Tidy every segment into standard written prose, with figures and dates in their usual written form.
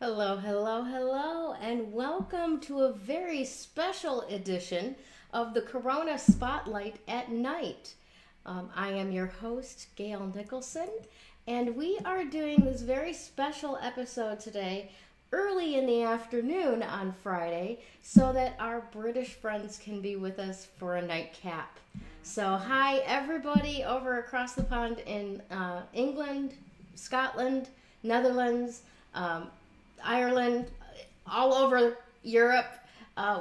Hello, hello, hello, and welcome to a very special edition of the Corona Spotlight at Night. I am your host, Gayle Nicholson, and we are doing this very special episode today early in the afternoon on Friday so that our British friends can be with us for a nightcap. So, hi, everybody over across the pond in England, Scotland, Netherlands. Ireland, all over Europe.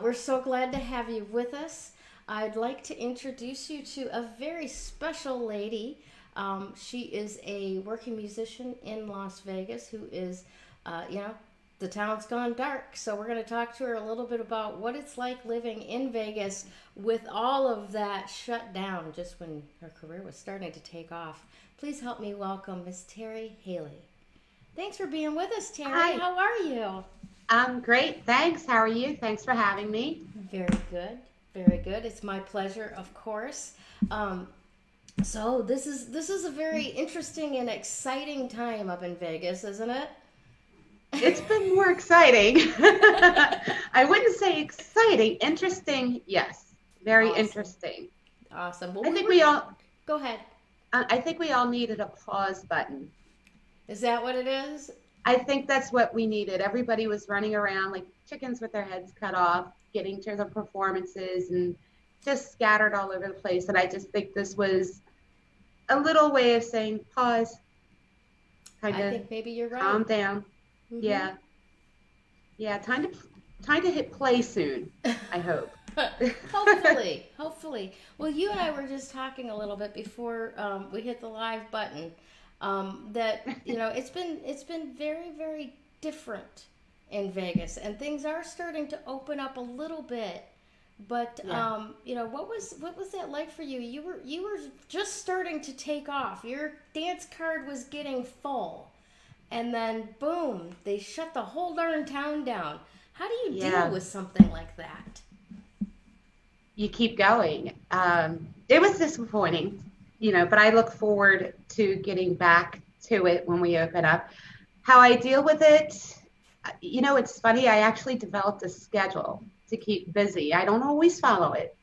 We're so glad to have you with us. I'd like to introduce you to a very special lady. She is a working musician in Las Vegas who is, the town's gone dark. So we're going to talk to her a little bit about what it's like living in Vegas with all of that shut down just when her career was starting to take off. Please help me welcome Miss Terri Haley. Thanks for being with us, Terri. Hi, How are you? I'm great. Thanks. How are you? Thanks for having me. Very good. Very good. It's my pleasure, of course. So this is a very interesting and exciting time up in Vegas, isn't it? It's been more exciting. I wouldn't say exciting. Interesting, yes. Very Awesome. interesting. Awesome. Well, I we think were. we all Go ahead. I think we all needed a pause button. Is that what it is? I think that's what we needed. Everybody was running around like chickens with their heads cut off, getting to the performances and just scattered all over the place. And I just think this was a little way of saying pause, kind I of think maybe you're right. calm down. Mm-hmm. Yeah. Yeah, time to hit play soon, I hope. Hopefully, hopefully. Well, you and I were just talking a little bit before we hit the live button. That it's been very very different in Vegas, and things are starting to open up a little bit. But Yeah. what was that like for you? You were just starting to take off. Your dance card was getting full, and then boom, they shut the whole darn town down. How do you deal Yeah. with something like that? You keep going. It was disappointing, but I look forward to getting back to it when we open up. How I deal with it, it's funny. I actually developed a schedule to keep busy. I don't always follow it.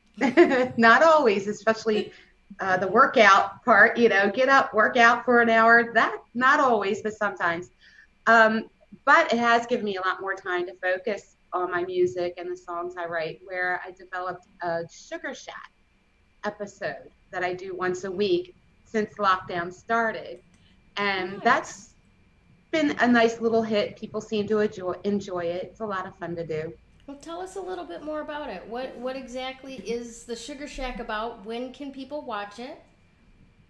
Not always, especially the workout part, get up, work out for an hour. That, not always, but sometimes. Um, but it has given me a lot more time to focus on my music and the songs I write, where I developed a Sugar Shack episode that I do once a week since lockdown started. And Nice. that's been a nice little hit. People seem to enjoy it. It's a lot of fun to do. Well, tell us a little bit more about it. What exactly is the Sugar Shack about? When can people watch it?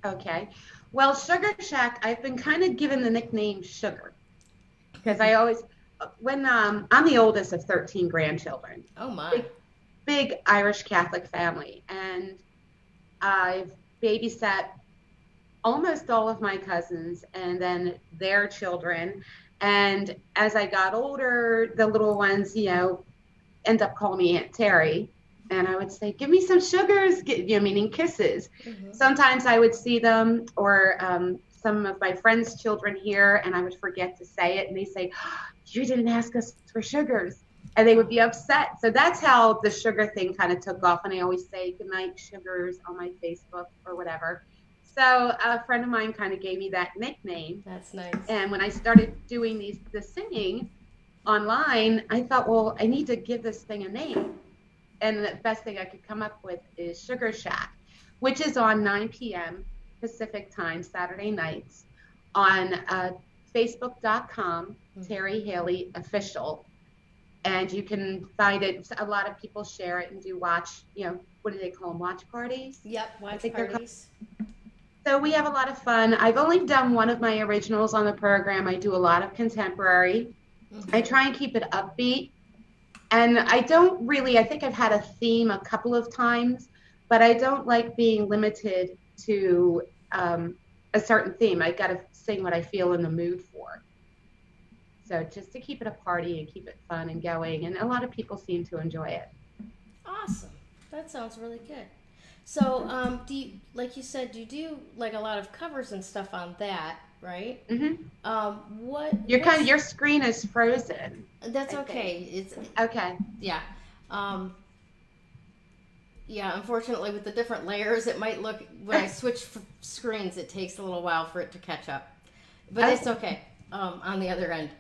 Okay. Well, Sugar Shack, I've been kind of given the nickname Sugar because I always, when I'm the oldest of 13 grandchildren, Oh my. big, big Irish Catholic family. And I've babysat almost all of my cousins and then their children. And as I got older, the little ones, end up calling me Aunt Terry. And I would say, give me some sugars, meaning kisses. Hmm. Sometimes I would see them or some of my friends' children here, and I would forget to say it. And they say, you didn't ask us for sugars. And they would be upset. So that's how the sugar thing kind of took off. And I always say, good night, sugars, on my Facebook or whatever. So a friend of mine kind of gave me that nickname. That's nice. And when I started doing the singing online, I thought, well, I need to give this thing a name. And the best thing I could come up with is Sugar Shack, which is on 9 p.m. Pacific time, Saturday nights, on Facebook.com, Terri Haley Official. And you can find it. A lot of people share it and do watch, what do they call them? Watch parties? Yep, I watch think they're called. parties. So we have a lot of fun. I've only done one of my originals on the program. I do a lot of contemporary. I Hmm. try and keep it upbeat. And I don't really, I think I've had a theme a couple of times, but I don't like being limited to a certain theme. I got to sing what I feel in the mood for. So just to keep it a party and keep it fun and going. And a lot of people seem to enjoy it. Awesome. That sounds really good. So, do you, like you said, you do like a lot of covers and stuff on that. right? Mm-hmm. What's Your screen is frozen. That's I okay. think. It's Okay. yeah. Um, yeah, unfortunately, with the different layers, it might look when I switch screens, it takes a little while for it to catch up, but it's Okay. okay. On the other end.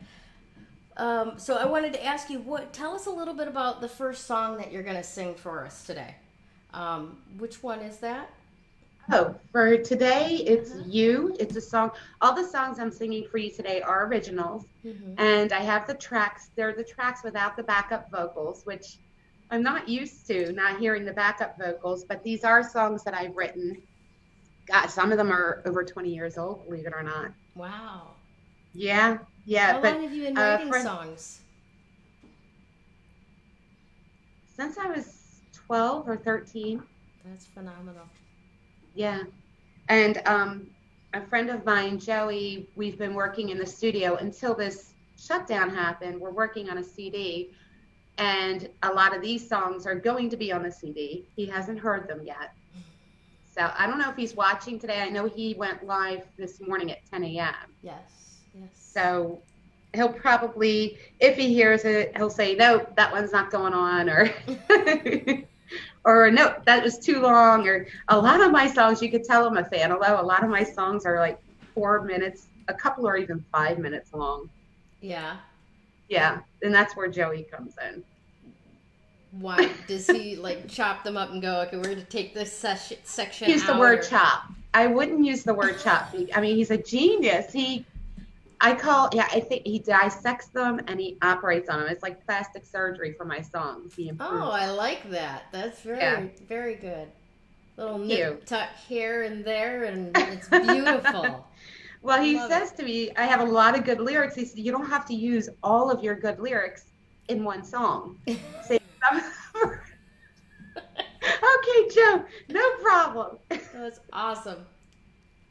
So I wanted to ask you, tell us a little bit about the first song that you're going to sing for us today. Which one is that? Oh, for today, it's Uh-huh. You. It's a song. All the songs I'm singing for you today are originals. Mm-hmm. And I have the tracks. They're the tracks without the backup vocals, which I'm not used to, not hearing the backup vocals. But these are songs that I've written. God, some of them are over 20 years old, believe it or not. Wow. Yeah, How yeah. But long have you been writing for, songs? since I was 12 or 13, That's phenomenal. yeah. And a friend of mine, Joey, we've been working in the studio until this shutdown happened. We're working on a CD, and a lot of these songs are going to be on the CD. He hasn't heard them yet. So I don't know if he's watching today. I know he went live this morning at 10 a.m. Yes, yes. So he'll probably, if he hears it, he'll say, no, that one's not going on, or or no, that was too long. Or a lot of my songs, you could tell I'm a fan, although a lot of my songs are like 4 minutes, a couple are even 5 minutes long. Yeah. Yeah, and that's where Joey comes in. Why does he like chop them up and go, okay, we're going to take this section Use the out? word chop. I wouldn't use the word chop. I mean, he's a genius. I think he dissects them and he operates on them. It's like plastic surgery for my songs. He improves. Oh, I like that. That's very, very good. Little nip tuck here and there, and it's beautiful. Well, he says to me, I have a lot of good lyrics. He said, you don't have to use all of your good lyrics in one song. Say okay, Joe, no problem. That's awesome.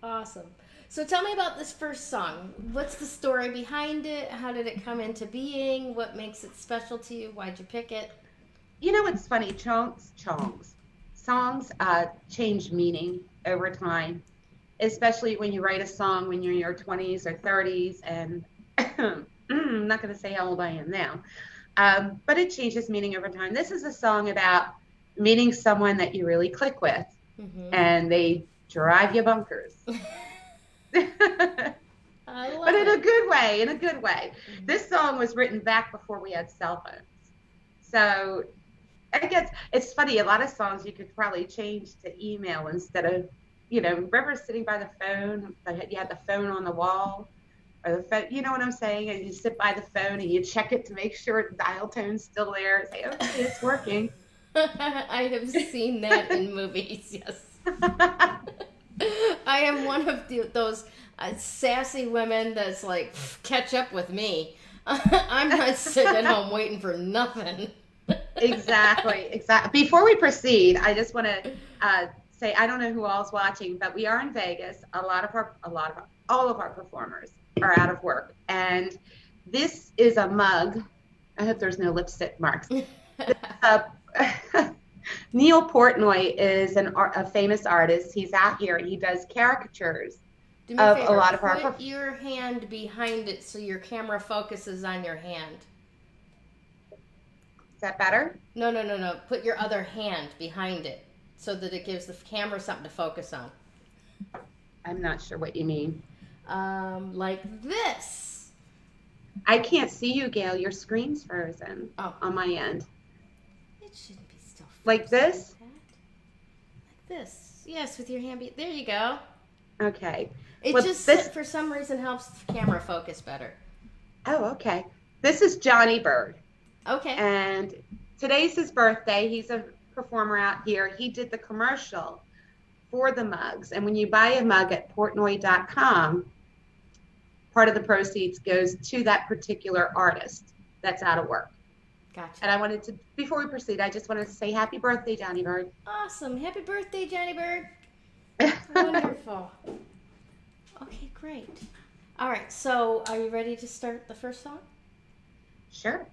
Awesome. So tell me about this first song. What's the story behind it? How did it come into being? What makes it special to you? Why'd you pick it? You know what's funny? Songs change meaning over time, especially when you write a song when you're in your 20s or 30s. And I'm not going to say how old I am now, but it changes meaning over time. This is a song about meeting someone that you really click with, and they drive you bonkers. But in a good way, This song was written back before we had cell phones. So I guess it's funny, a lot of songs you could probably change to email instead of, remember sitting by the phone, you had the phone on the wall, or the phone, you know what I'm saying? And you sit by the phone and you check it to make sure the dial tone's still there and say, okay, it's working. I have seen that in movies, yes. I am one of those sassy women that's like, catch up with me. I'm not sitting at home waiting for nothing. Exactly. Before we proceed, I just want to say, I don't know who all's watching, but we are in Vegas. All of our performers are out of work, and this is a mug. I hope there's no lipstick marks. Neil Portnoy is a famous artist. He's out here and he does caricatures of a lot of our. Put your hand behind it so your camera focuses on your hand. Is that better? No. Put your other hand behind it so that it gives the camera something to focus on. I'm not sure what you mean. Like this. I can't see you, Gayle. Your screen's frozen on my end. It shouldn't be still frozen. Like this? Like this. Yes, with your hand. There you go. Okay. It for some reason helps the camera focus better. Oh, okay. This is Johnny Bird. Okay. And today's his birthday. He's a performer out here. He did the commercial for the mugs. And when you buy a mug at portnoy.com, part of the proceeds goes to that particular artist that's out of work. Gotcha. And I wanted to, before we proceed, I just wanted to say happy birthday, Johnny Bird. Awesome. Happy birthday, Johnny Bird. Wonderful. Okay, great. All right, so are you ready to start the first song? Sure.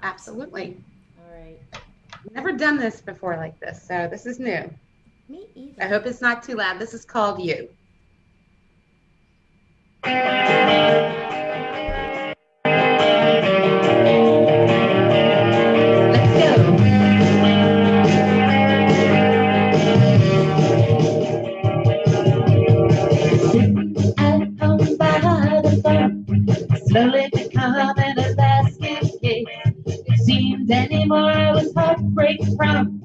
Absolutely. All right. I've never done this before like this, so this is new. Me either. I hope it's not too loud. This is called You. Slowly becoming a basket case. It seemed anymore I was heartbreak prone.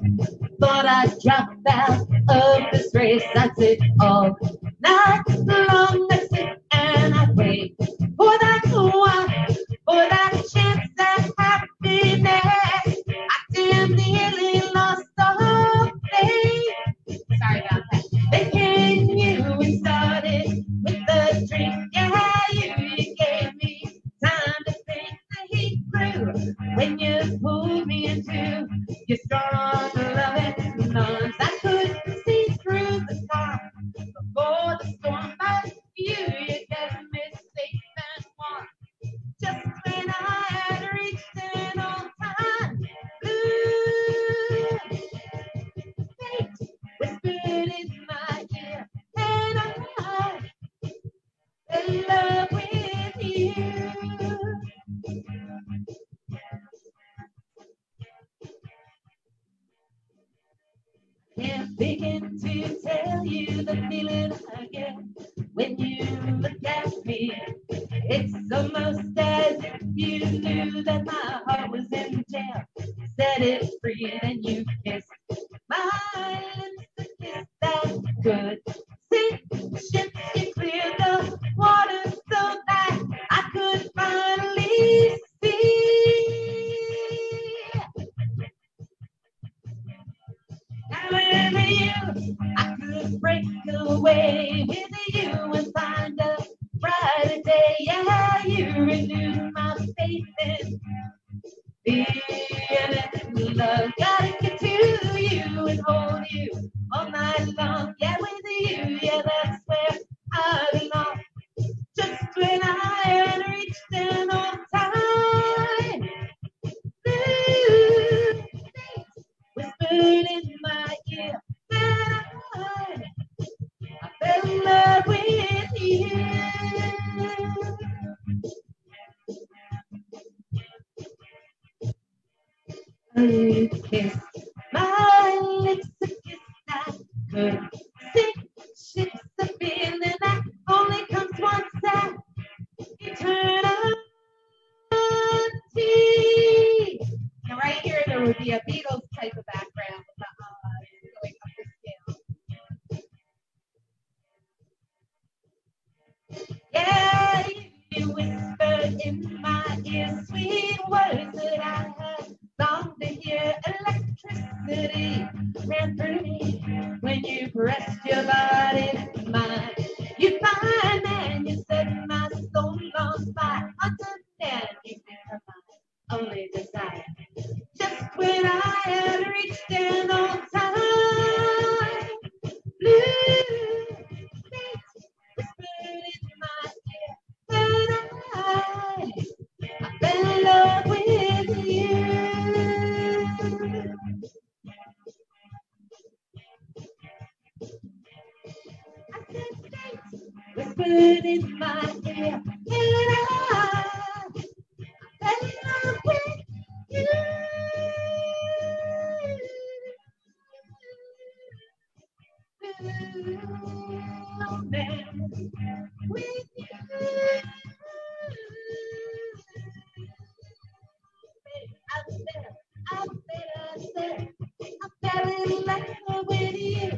Thought I'd drop out of this race. I'd sit all night long. I'd sit and I'd wait for that one, for that chance at happiness. I damn nearly lost all faith. Sorry about that. Then came you and started with the dream. Yeah, you gave me time to think the heat grew when you pulled me into your strong loving arms. I could see through the storm before the storm. But you kept me safe and warm. Just when I had reached an all-time blue, fate whispered in my ear, and I fell in love with you. Can't begin to tell you the feeling I get when you look at me. It's almost as if you knew that my heart was in jail. Set it free, then you kissed my lips, a kiss that could sink ships. You cleared the water so that I could finally see. However, I could break away with you and find a brighter day. Yeah, you renewed my faith in feeling love. Gotta get to you and hold you all night long. Yeah, with you, yeah, that's where I belong. Just when I had reached an all-time blue, whispered in my ear, and I fell in love with you. You kissed my lips, a kiss that could sink ships, a feeling that only comes once at eternity. Now right here there would be a Beatles type of background with the going up the scale. Yeah, you whispered in my ear sweet words that I had longed to hear. Electricity ran through me when you pressed your body to mine. You fine man, you set my soul on fire. Understand you become my only desire. Just when I had reached an all-time blue, fate whispered in my ear, and I fell in love with you. I said, fate whispered in my ear, and I fell in love with you. With you. I fell in love with you.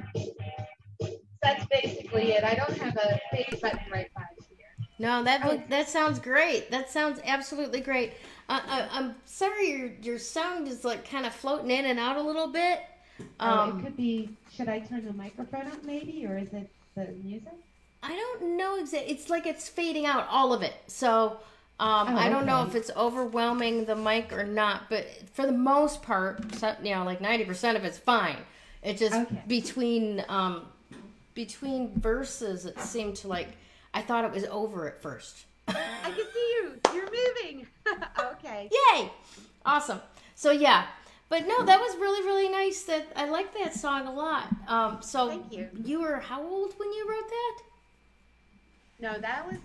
That's basically it. I don't have a fade button right by here. No, that sounds great. That sounds absolutely great. I'm sorry, your sound is like kind of floating in and out a little bit. It could be. Should I turn the microphone up, maybe, or is it the music? I don't know exactly. It's like it's fading out, all of it. So I don't know if it's overwhelming the mic or not. But for the most part, like 90% of it's fine. It just between verses, it seemed to like I thought it was over at first. I can see you. You're moving. Okay. Yay! Awesome. So yeah. But no, that was really, really nice. That I like that song a lot. So thank you. You were how old when you wrote that? No, that was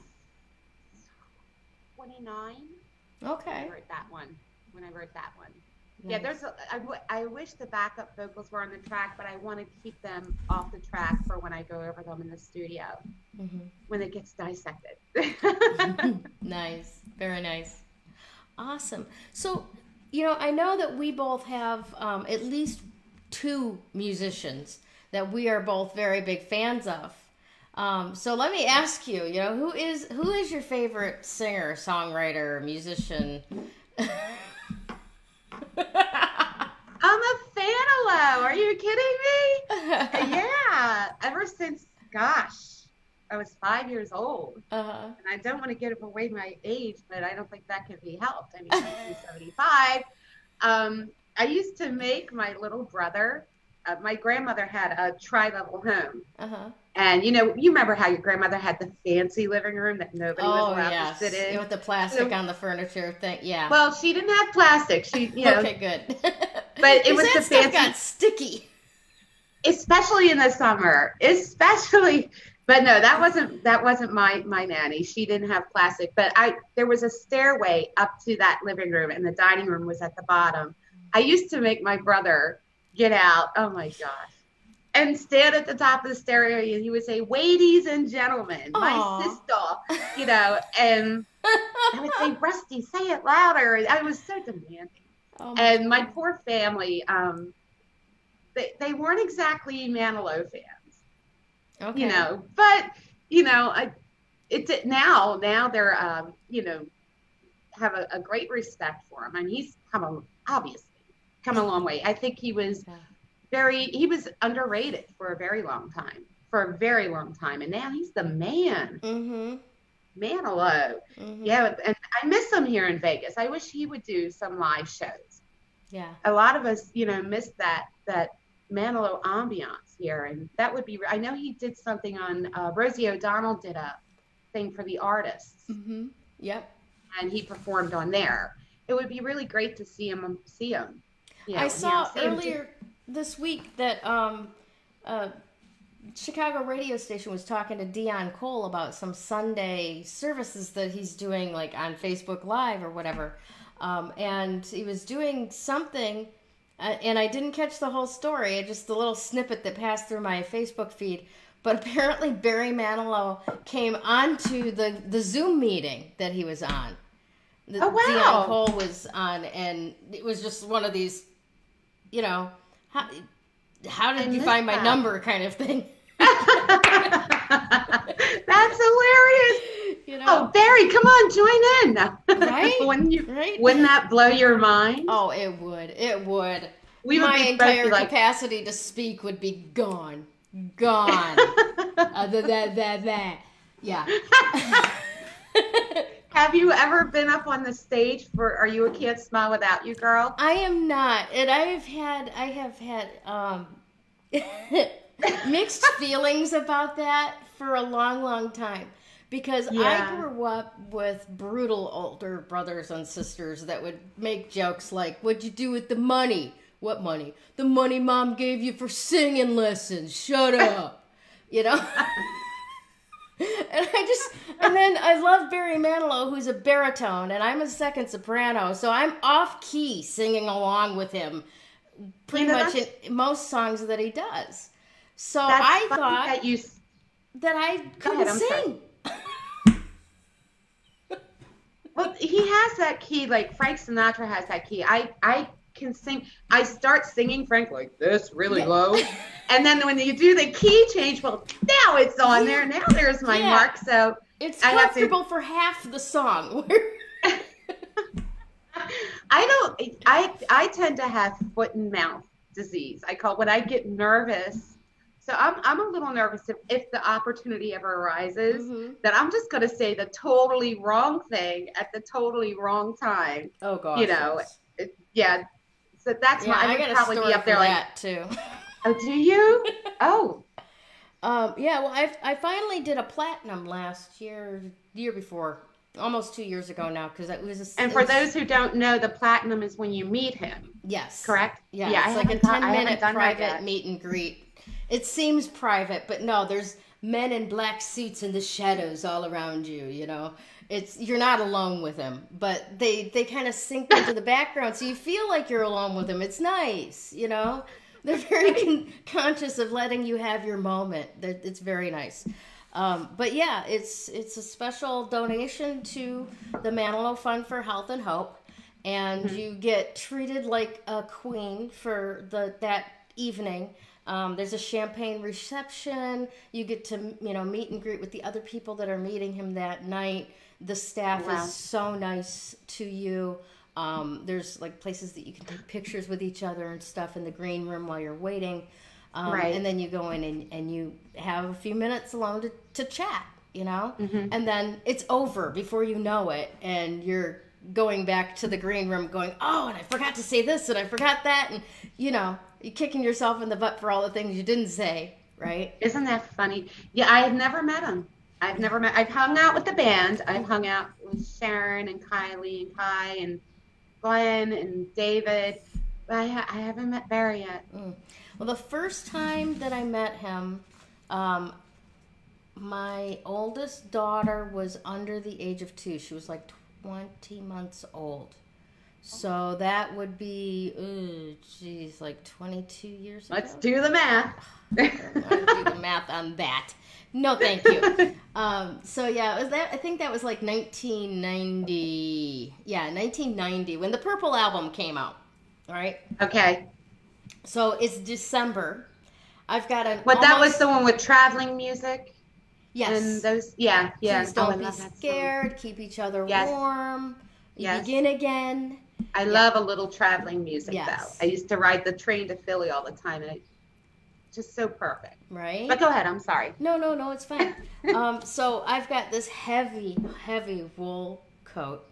29. Okay. When I wrote that one. Nice. Yeah, I wish the backup vocals were on the track, but I want to keep them off the track for when I go over them in the studio, when it gets dissected. Nice. Very nice. Awesome. So, I know that we both have at least two musicians that we are both very big fans of. So let me ask you, who is your favorite singer, songwriter, musician? I'm a fan of Lo. Are you kidding me? Yeah. Ever since, I was 5 years old. And I don't want to give away my age, but I don't think that can be helped. I mean, I'm 75. I used to make my little brother, my grandmother had a tri-level home. And, you remember how your grandmother had the fancy living room that nobody was allowed to sit in? With the plastic on the furniture thing, yeah. Well, she didn't have plastic. She, Okay, good. But it was the stuff fancy. Got sticky. Especially in the summer. But no, that wasn't my nanny. She didn't have plastic. But there was a stairway up to that living room, and the dining room was at the bottom. I used to make my brother get out. Oh my gosh. And stand at the top of the stairway, and he would say, "Ladies and gentlemen, my sister," and I would say, "Rusty, say it louder." I was so demanding. And my poor family, they weren't exactly Manilow fans, okay. But now they're have a great respect for him, and he's obviously come a long way. I think he was underrated for a very long time, and now he's the man. Manilow. Yeah, and I miss him here in Vegas. I wish he would do some live shows. Yeah. A lot of us, miss that Manilow ambiance here, and that would be. I know he did something on Rosie O'Donnell did a thing for the artists. Yep. And he performed on there. It would be really great to see him. I saw earlier this week that Chicago radio station was talking to Dion Cole about some Sunday services that he's doing, like on Facebook Live or whatever. And he was doing something, and I didn't catch the whole story, just the little snippet that passed through my Facebook feed. But apparently Barry Manilow came onto the Zoom meeting that he was on. Oh, wow. Dion Cole was on, and it was just one of these, how did you find my number kind of thing. That's hilarious. Oh, Barry, come on, join in. Right? Wouldn't that blow your mind? Oh, it would. It would. My entire capacity to speak would be gone. Yeah. Have you ever been up on the stage for Are You a Can't Smile Without You, girl? I am not. And I have had mixed feelings about that for a long, long time. Because I grew up with brutal older brothers and sisters that would make jokes like, "What'd you do with the money?" "What money?" "The money Mom gave you for singing lessons. Shut up." And then I love Barry Manilow, who's a baritone, and I'm a second soprano, so I'm off key singing along with him pretty much in most songs that he does. So I thought that I couldn't sing. Well, he has that key, like Frank Sinatra has that key. I can sing. I start singing Frank like this, really low. And then when you do the key change, well, now it's on there. Now there's my mark. So it's comfortable for half the song. I tend to have foot and mouth disease. I call it when I get nervous. So I'm a little nervous if the opportunity ever arises that I'm just going to say the totally wrong thing at the totally wrong time. Oh gosh. Yeah. So that's I would probably be up there like that too. Oh, do you? Oh. Yeah. Well, I finally did a platinum last year before, almost 2 years ago now, because it was. And for those who don't know, the platinum is when you meet him. Yes. Correct. Yeah. It's like a 10-minute private meet and greet. It seems private, but no, there's men in black suits in the shadows all around you, you're not alone with him, but they kind of sink into the background, so you feel like you're alone with him. It's nice, They're very conscious of letting you have your moment. It's very nice. But yeah, it's a special donation to the Manilow Fund for Health and Hope, and you get treated like a queen for that evening. There's a champagne reception. You get to meet and greet with the other people that are meeting him that night. The staff is so nice to you. There's like places that you can take pictures with each other and stuff in the green room while you're waiting. And then you go in and you have a few minutes alone to chat, and then it's over before you know it. And you're going back to the green room going, oh, and I forgot to say this and I forgot that. And, you're kicking yourself in the butt for all the things you didn't say, right? Isn't that funny? Yeah, I had never met him. I've hung out with the band. I've hung out with Sharon and Kylie and Kai and Glenn and David. But I haven't met Barry yet. Well, the first time that I met him, my oldest daughter was under the age of 2. She was like 20 months old. So that would be, like 22 years ago. Let's do the math. I don't want to do the math on that. No, thank you. So yeah, I think that was like 1990. Yeah, 1990 when the Purple album came out. All right. Okay. So it's December. I've got an. But that was the one with traveling music. Yes. And those, yeah. Please don't be scared. Keep each other warm. You begin again. I love a little traveling music, though. I used to ride the train to Philly all the time, and it's just so perfect. Right? But go ahead. I'm sorry. No, it's fine. So I've got this heavy wool coat,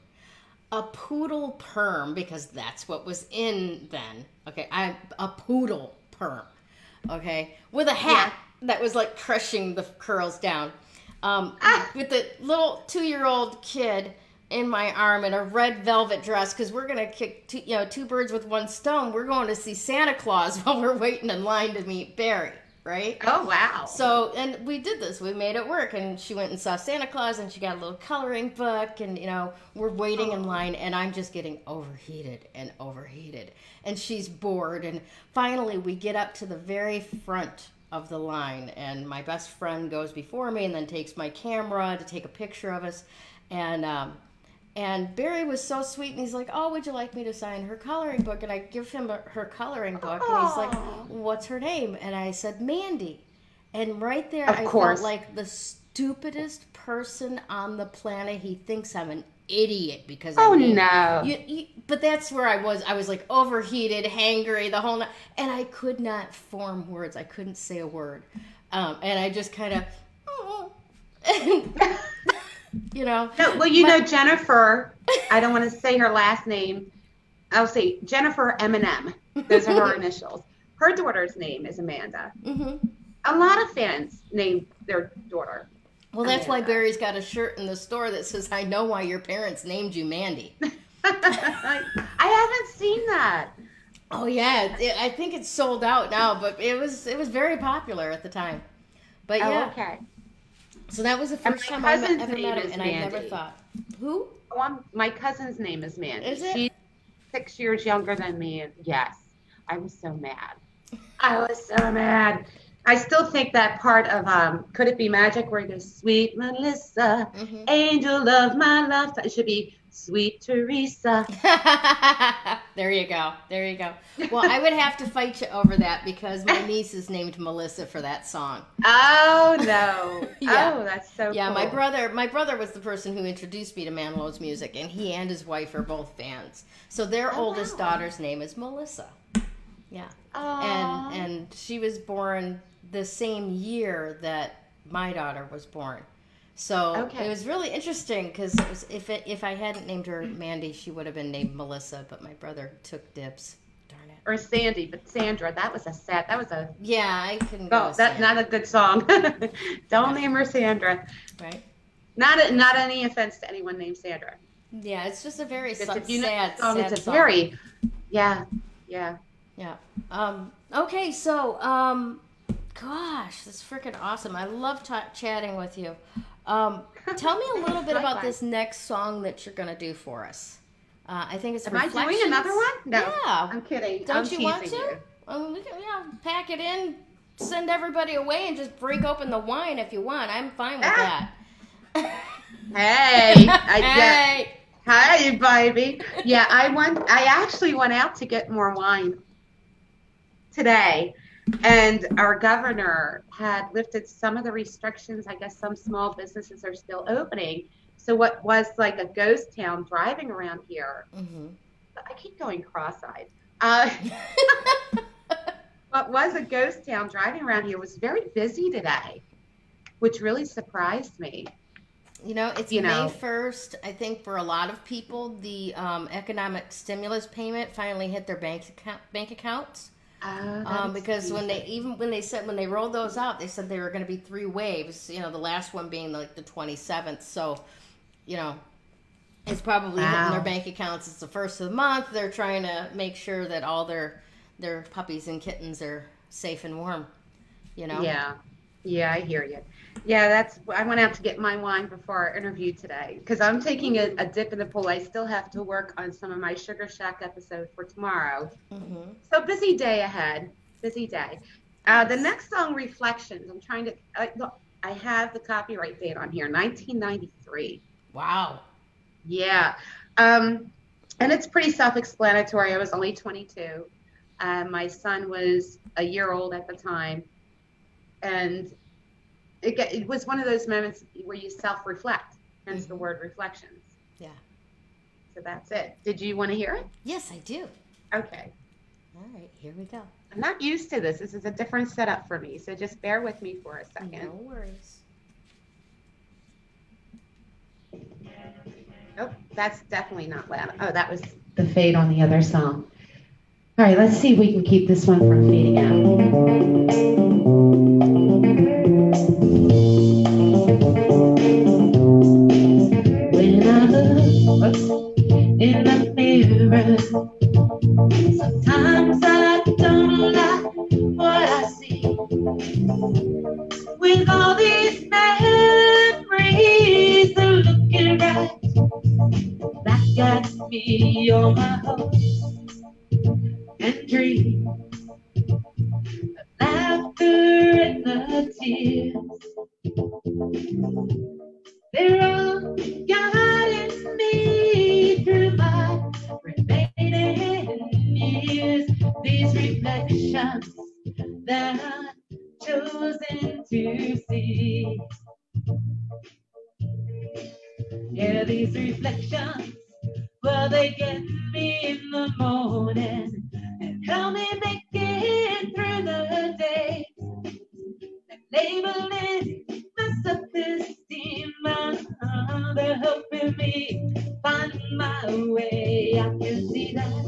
a poodle perm, because that's what was in then. Okay, a poodle perm. Okay, with a hat that was like crushing the curls down. With the little 2-year-old kid in my arm in a red velvet dress, because we're gonna kick two birds with one stone. We're going to see Santa Claus while we're waiting in line to meet Barry, right? Oh wow! So, and we did this. We made it work, and she went and saw Santa Claus, and she got a little coloring book, and we're waiting in line, and I'm just getting overheated, and she's bored, and finally we get up to the very front of the line, and my best friend goes before me, and then takes my camera to take a picture of us, and Barry was so sweet, and he's like, oh, would you like me to sign her coloring book? And I give him her coloring book, and he's like, what's her name? And I said, Mandy. And right there, I felt like the stupidest person on the planet. He thinks I'm an idiot because no. But that's where I was. I was like overheated, hangry, the whole night. And I could not form words. I couldn't say a word. And I just kind of... No, well, Jennifer, I don't want to say her last name. I'll say Jennifer M&M. Those are her initials. Her daughter's name is Amanda. Mm-hmm. A lot of fans named their daughter Well, that's why Barry's got a shirt in the store that says, I know why your parents named you Mandy. I haven't seen that. Oh, yeah. I think it's sold out now, but it was very popular at the time. But yeah. Okay. So that was the first time I ever met him, and I never thought. Who? My cousin's name is Mandy. Is it? She's 6 years younger than me. And yes, I was so mad. I was so mad. I still think that part of Could It Be Magic where it goes, Sweet Melissa, angel of my life. It should be Sweet Teresa. There you go. Well, I would have to fight you over that because my niece is named Melissa for that song. Oh, no. Yeah. Oh, that's so cool. Yeah, my brother was the person who introduced me to Manilow's music, and he and his wife are both fans. So their oldest daughter's name is Melissa. Yeah. Aww. And she was born the same year that my daughter was born. So it was really interesting because if I hadn't named her Mandy, she would have been named Melissa, but my brother took dibs. Darn it. Or Sandy, but Sandra, that was a... Yeah, I couldn't go with that's Sandra. not a good song. Don't name her Sandra. Right. Not any offense to anyone named Sandra. Yeah, it's just a very sad song. It's a song. very... Yeah. Okay, so Gosh, that's freaking awesome. I love chatting with you. Tell me a little bit about this next song that you're going to do for us. I think it's Am I Reflections. doing another one? No, Yeah. I'm kidding. Don't I'm you want to? teasing We can pack it in, send everybody away, and just break open the wine if you want. I'm fine with that. Hey, Hey. Hi, baby. Yeah, I actually went out to get more wine today, and our governor had lifted some of the restrictions. I guess some small businesses are still opening. So what was like a ghost town driving around here, I keep going cross-eyed. What was a ghost town driving around here was very busy today, which really surprised me. It's May 1st. I think for a lot of people, the economic stimulus payment finally hit their bank accounts. Because when they rolled those out, they said there were going to be 3 waves. The last one being like the 27th. So, it's probably hitting their bank accounts. It's the first of the month. They're trying to make sure that all their puppies and kittens are safe and warm. Yeah, I hear you. Yeah, I went out to get my wine before our interview today because I'm taking a dip in the pool. I still have to work on some of my Sugar Shack episode for tomorrow. So busy day ahead. Busy day. The next song, Reflections. I'm trying to. I have the copyright date on here, 1993. Wow. Yeah. And it's pretty self-explanatory. I was only 22. My son was a year old at the time, and it was one of those moments where you self-reflect, hence the word reflections. Yeah. So that's it. Did you want to hear it? Yes, I do. Okay. All right, here we go. I'm not used to this. This is a different setup for me, so just bear with me for a second. No worries. Nope, that's definitely not loud. Oh, that was the fade on the other song. All right, let's see if we can keep this one from fading out. When I look in the mirror, sometimes I don't like what I see. With all these memories, they're looking right back at me on my hopes and dreams, the laughter and the tears. They're all guiding me through my remaining years. These reflections that I've chosen to see. Yeah, these reflections, well, they get me in the morning and help me make it through the day. Labeling my self-esteem, they're helping me find my way. I can see that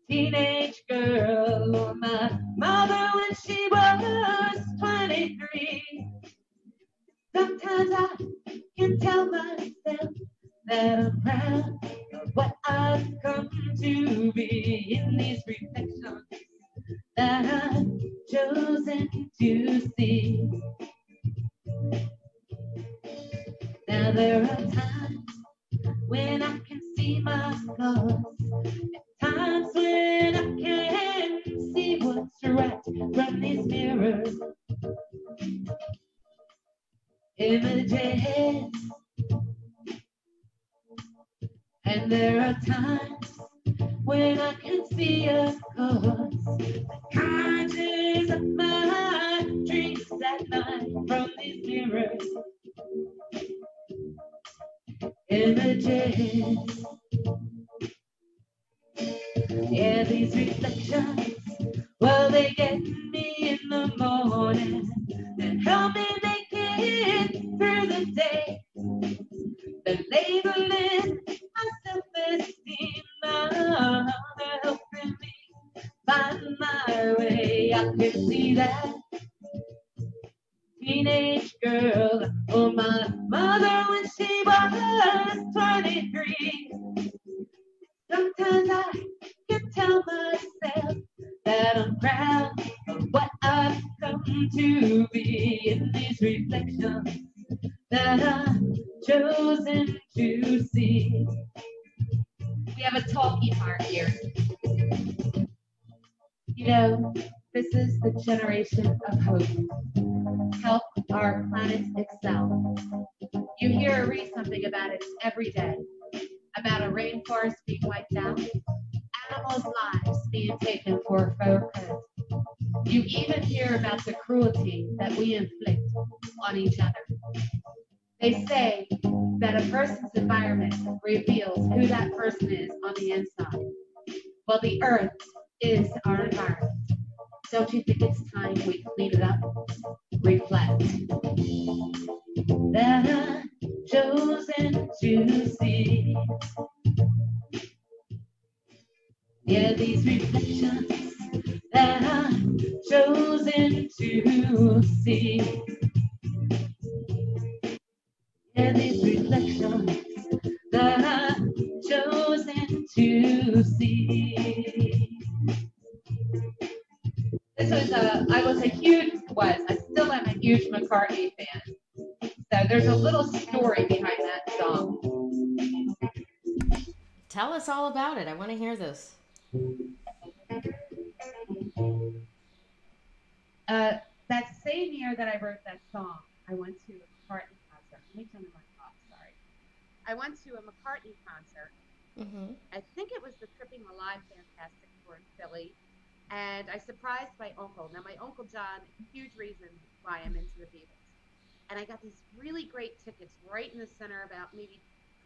teenage girl on my mother when she was 23. Sometimes I can tell myself that I'm proud of what I've come to be in these reflections that I've chosen to see. Now there are times when I can see my flaws, and times when I can't see what's right from these mirrors. Images. And there are times when I can see a cause, the conscience of my dreams at night from these mirrors. Images. Yeah, these reflections, well, they get me in the morning and help me make it through the day. They're labeling my self-esteem, they're helping me find my way. I can see that teenage girl, oh, my mother when she was 23. Sometimes I can tell myself that I'm proud of what I chosen to be in these reflections that I've chosen to see. We have a talkie part here. You know, this is the generation of hope. Help our planet excel. You hear or read something about it every day. About a rainforest being wiped out. Animals' lives being taken for faux credit. You even hear about the cruelty that we inflict on each other. They say that a person's environment reveals who that person is on the inside. Well, the earth is our environment. Don't you think it's time we clean it up? Reflect. That I've chosen to see. Yeah, these reflections that I've chosen to see. Yeah, these reflections that I've chosen to see. I still am a huge McCartney fan. So there's a little story behind that song. Tell us all about it. I want to hear this. That same year that I wrote that song, I went to a McCartney concert. Let me turn the mic off, sorry. I went to a McCartney concert. Mm-hmm. I think it was the Tripping Alive Fantastic Tour in Philly. And I surprised my uncle. Now, my Uncle John, huge reason why I'm into the Beatles. And I got these really great tickets right in the center, about maybe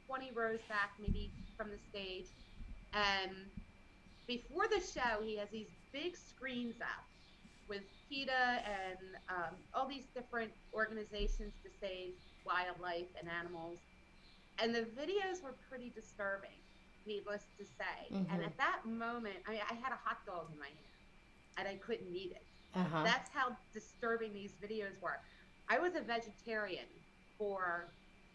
20 rows back, maybe from the stage. And before the show, he has these big screens up with PETA and all these different organizations to save wildlife and animals. And the videos were pretty disturbing, needless to say. Mm-hmm. And at that moment, I had a hot dog in my hand, and I couldn't eat it. Uh-huh. That's how disturbing these videos were. I was a vegetarian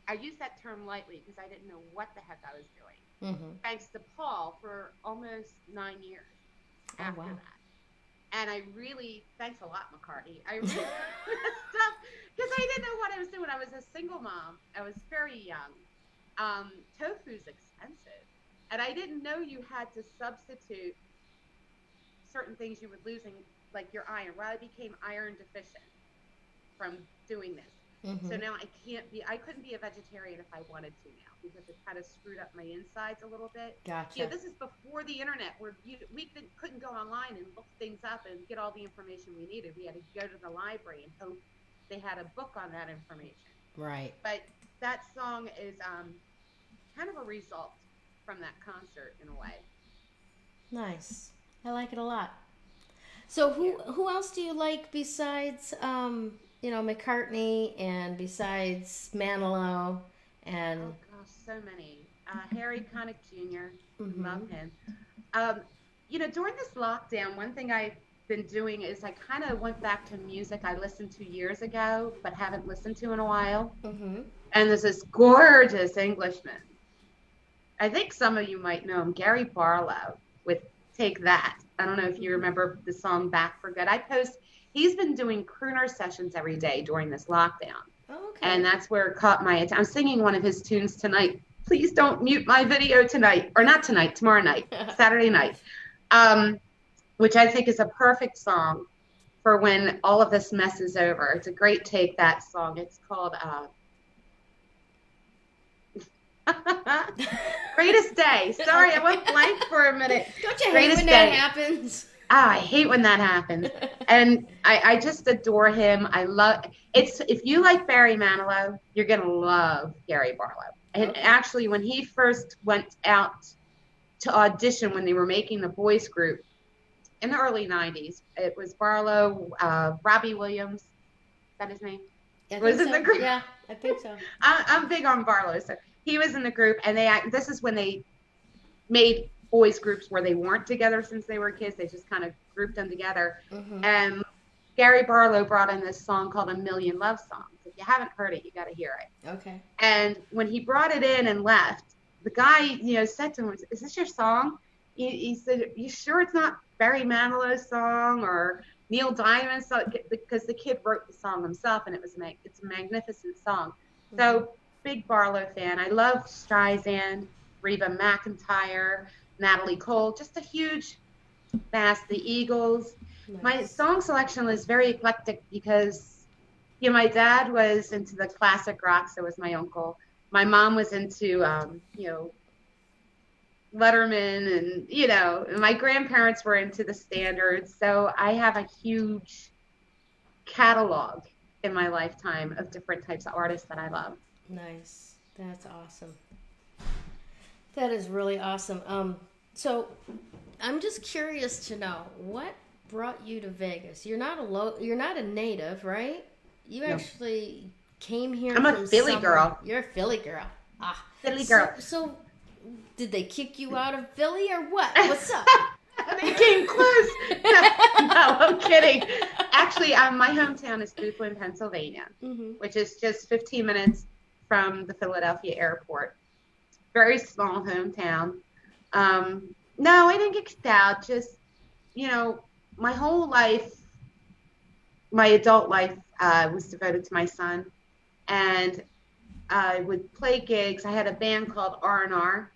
I use that term lightly because I didn't know what the heck I was doing. Mm-hmm. Thanks to Paul for almost 9 years after that. And I really, thanks a lot, McCartney. I really messed up because I didn't know what I was doing. I was a single mom. I was very young. Tofu's expensive. And I didn't know you had to substitute certain things you were losing, like your iron. Well, I became iron deficient from doing this. Mm-hmm. So now I couldn't be a vegetarian if I wanted to now because it kind of screwed up my insides a little bit. Gotcha. Yeah, this is before the internet where we couldn't go online and look things up and get all the information we needed. We had to go to the library and hope they had a book on that information. Right. But that song is kind of a result from that concert in a way. Nice. I like it a lot. So who else do you like besides McCartney and besides Manilow and oh gosh, so many. Harry Connick Jr. Mm-hmm. Love him. During this lockdown, one thing I've been doing is I kind of went back to music I listened to years ago but haven't listened to in a while. Mm-hmm. And there's this gorgeous Englishman. I think some of you might know him, Gary Barlow, with Take That. I don't know if you remember the song Back for Good. He's been doing crooner sessions every day during this lockdown. Oh, okay. And that's where it caught my attention. I'm singing one of his tunes tonight. Please don't mute my video tonight. Or not tonight, tomorrow night, Saturday night. Which I think is a perfect song for when all of this mess is over. It's a great Take That song. It's called Greatest Day. Sorry, I went blank for a minute. Don't you hate when that happens? I hate when that happens. And I just adore him. If you like Barry Manilow, you're going to love Gary Barlow. And actually, when he first went out to audition when they were making the boys group in the early 90s, it was Barlow, Robbie Williams. Is that his name? Yeah, I think so. I'm big on Barlow. So he was in the group, and this is when they made boys groups where they weren't together since they were kids. They just kind of grouped them together. Mm-hmm. And Gary Barlow brought in this song called A Million Love Songs. If you haven't heard it, you got to hear it. Okay. And when he brought it in and left, the guy, said to him, "Is this your song?" He said, "You sure it's not Barry Manilow's song?" Or Neil Diamond, so, because the kid wrote the song himself, and it's a magnificent song. So big Barlow fan. I love Streisand, Reba McEntire, Natalie Cole, just a huge vast. The Eagles. My Nice. song selection was very eclectic because, my dad was into the classic rock, so was my uncle. My mom was into, Letterman, and and my grandparents were into the standards. So I have a huge catalog in my lifetime of different types of artists that I love. Nice. That's awesome. That is really awesome. So I'm just curious to know what brought you to Vegas. You're not a native, right? You No. actually came here I'm a from Philly somewhere. girl. You're a Philly girl. Ah. Philly girl. So did they kick you out of Philly or what? What's up? They came close. No, I'm kidding. Actually, my hometown is Bethlehem, Pennsylvania, which is just 15 minutes from the Philadelphia airport. Very small hometown. No, I didn't get kicked out. Just, my whole life, my adult life, was devoted to my son, and I would play gigs. I had a band called R&R,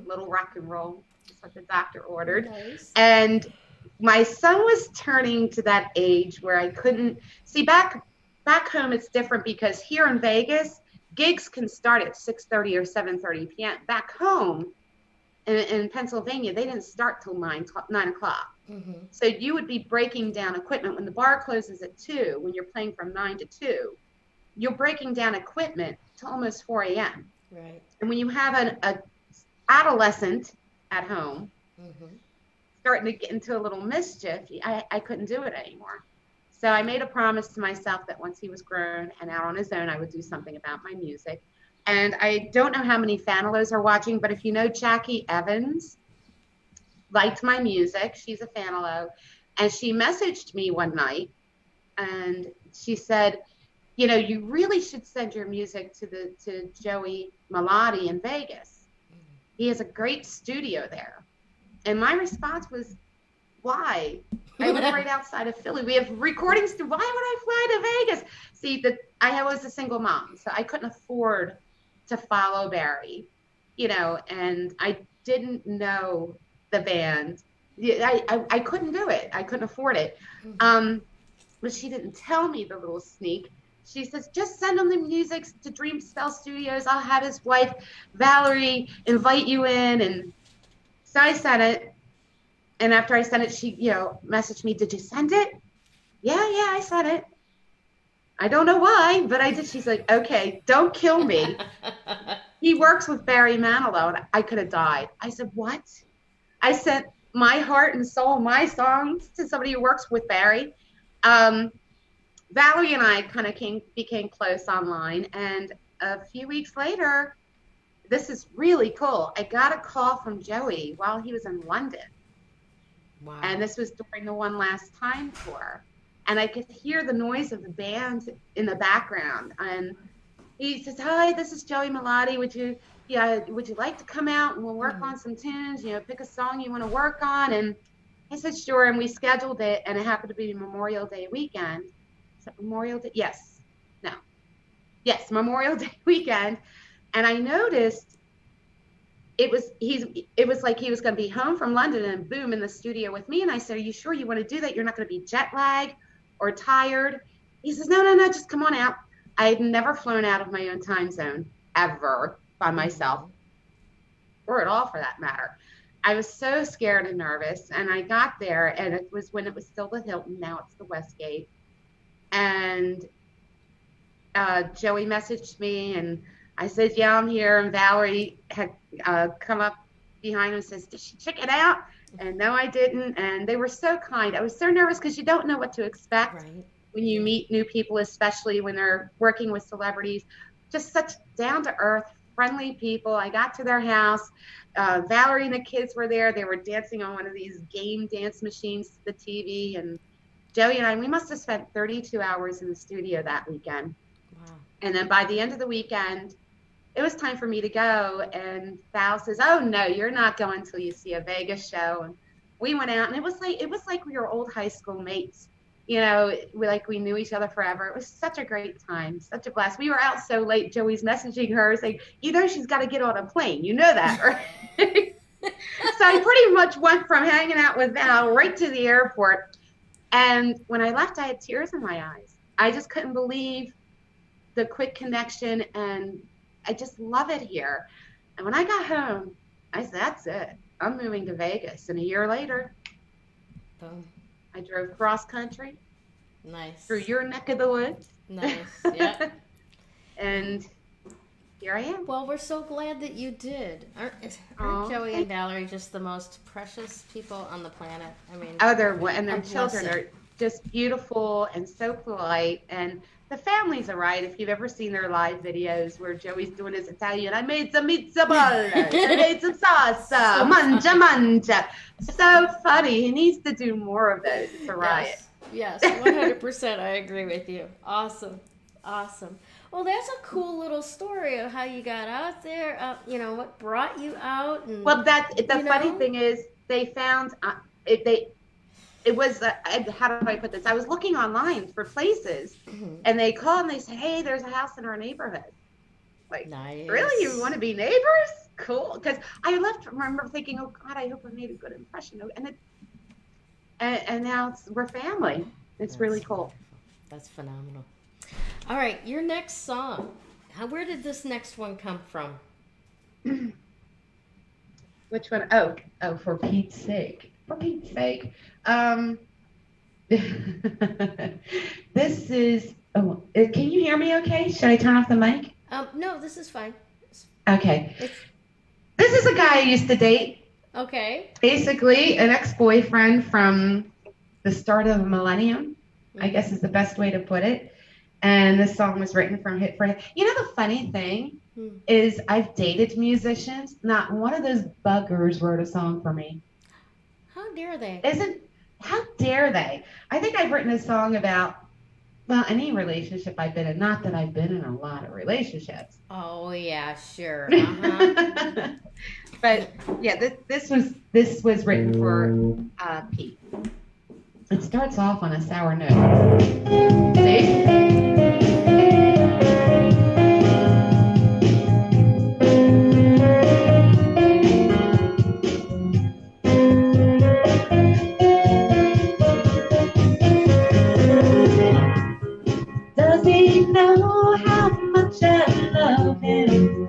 Little Rock and Roll, just what the doctor ordered. Nice. And my son was turning to that age where I couldn't see back home. It's different because here in Vegas, gigs can start at 6:30 or 7:30 p.m. Back home in Pennsylvania, they didn't start till 9 o'clock. So you would be breaking down equipment when the bar closes at 2. When you're playing from 9 to 2, you're breaking down equipment to almost 4 a.m. Right. And when you have an adolescent at home starting to get into a little mischief, I couldn't do it anymore. So I made a promise to myself that once he was grown and out on his own, I would do something about my music. And I don't know how many Fanalos are watching, but if you know Jackie Evans, liked my music. She's a Fanalo. And she messaged me one night, and she said, you really should send your music to Joey Malati in Vegas. He has a great studio there. And my response was, why? I live right outside of Philly. We have recordings. Why would I fly to Vegas? See, I was a single mom, so I couldn't afford to follow Barry, and I didn't know the band. I couldn't do it. I couldn't afford it. But she didn't tell me the little sneak. She says, just send him the music to Dream Spell Studios. I'll have his wife, Valerie, invite you in. And so I sent it. And after I sent it, she, messaged me, did you send it? Yeah, I sent it. I don't know why, but I did. She's like, okay, don't kill me. He works with Barry Manilow. And I could have died. I said, what? I sent my heart and soul, my songs to somebody who works with Barry. Valerie and I kind of became close online, and a few weeks later, this is really cool. I got a call from Joey while he was in London. Wow. And this was during the One Last Time tour. And I could hear the noise of the band in the background. And he says, hi, this is Joey Malati. Would you like to come out and we'll work on some tunes, pick a song you want to work on? And I said, sure. And we scheduled it, and it happened to be Memorial Day weekend. Memorial Day? Yes. No. Yes, Memorial Day weekend. And I noticed it was like he was going to be home from London and boom, in the studio with me. And I said, are you sure you want to do that? You're not going to be jet lagged or tired? He says, no, just come on out. I had never flown out of my own time zone ever by myself, or at all for that matter. I was so scared and nervous, and I got there, and it was when it was still the Hilton. Now it's the Westgate. And Joey messaged me, and I said, yeah, I'm here. And Valerie had come up behind him and says, did she check it out? And no, I didn't. And they were so kind. I was so nervous because you don't know what to expect when you meet new people, especially when they're working with celebrities. Just such down-to-earth, friendly people. I got to their house. Valerie and the kids were there. They were dancing on one of these game dance machines to the TV. And Joey and I, we must have spent 32 hours in the studio that weekend. Wow. And then by the end of the weekend, it was time for me to go. And Val says, oh, no, you're not going until you see a Vegas show. And we went out, and it was like we were old high school mates. we knew each other forever. It was such a great time, such a blast. We were out so late. Joey's messaging her saying, she's got to get on a plane. You know that, right? So I pretty much went from hanging out with Val right to the airport. And when I left, I had tears in my eyes. I just couldn't believe the quick connection, and I just love it here. And when I got home, I said, that's it. I'm moving to Vegas. And a year later, boom. I drove cross country. Nice. Through your neck of the woods. Nice, yeah. And here I am. Well, we're so glad that you did. Aren't Joey and Valerie just the most precious people on the planet? I mean, and their children are just beautiful and so polite, and the family's all right. If you've ever seen their live videos where Joey's doing his Italian, I made some meatballs, I made some salsa, mangia. So funny. He needs to do more of those. It's a riot. Yes, 100%. I agree with you. Awesome. Well, that's a cool little story of how you got out there. What brought you out. And, well, the funny thing is they found it was, how do I put this? I was looking online for places, and they called and they said, hey, there's a house in our neighborhood. Like, nice. Really? You want to be neighbors? Cool. Because I remember thinking, oh, God, I hope I made a good impression. And now we're family. That's really cool. That's phenomenal. All right, your next song. Where did this next one come from? Which one? Oh, for Pete's sake. For Pete's sake. This is, can you hear me okay? Should I turn off the mic? No, this is fine. Okay. This is a guy I used to date. Okay. Basically, an ex-boyfriend from the start of the millennium, I guess is the best way to put it. And this song was written from hit for hit. The funny thing is I've dated musicians. Not one of those buggers wrote a song for me. How dare they? How dare they? I think I've written a song about, any relationship I've been in. Not that I've been in a lot of relationships. Oh, yeah, sure. Uh-huh. But, yeah, this was written for Pete. It starts off on a sour note. See? Does he know how much I love him?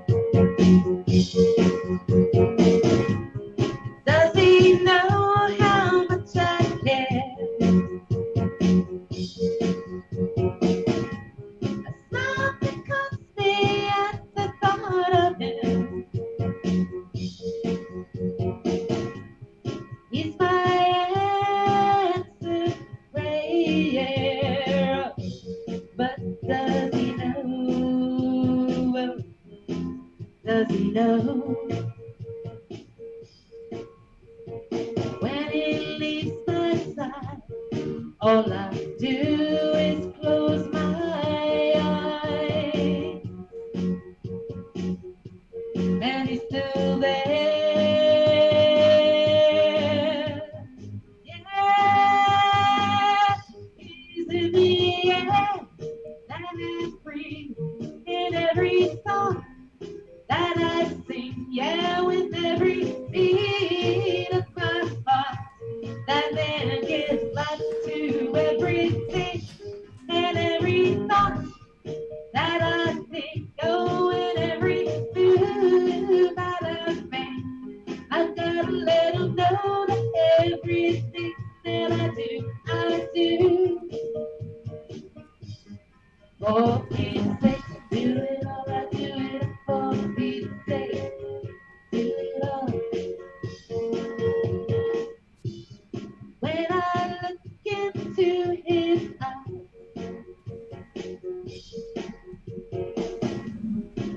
Does he know how much I care? A smile that comes me at the thought of him. He's my answer prayer. But does he know? Does he know? When he leaves my side, all I do is close my eyes, and he's still there. Yeah, he's in the air that is free in every song that I sing. Yeah, with every beat of my heart, that man gives life to everything and every thought that I think. Oh, and every move that I make, I've got to let him know that everything that I do. For Pete's sake, do it all, I do it for Pete's sake. Do it all. When I look into his eyes,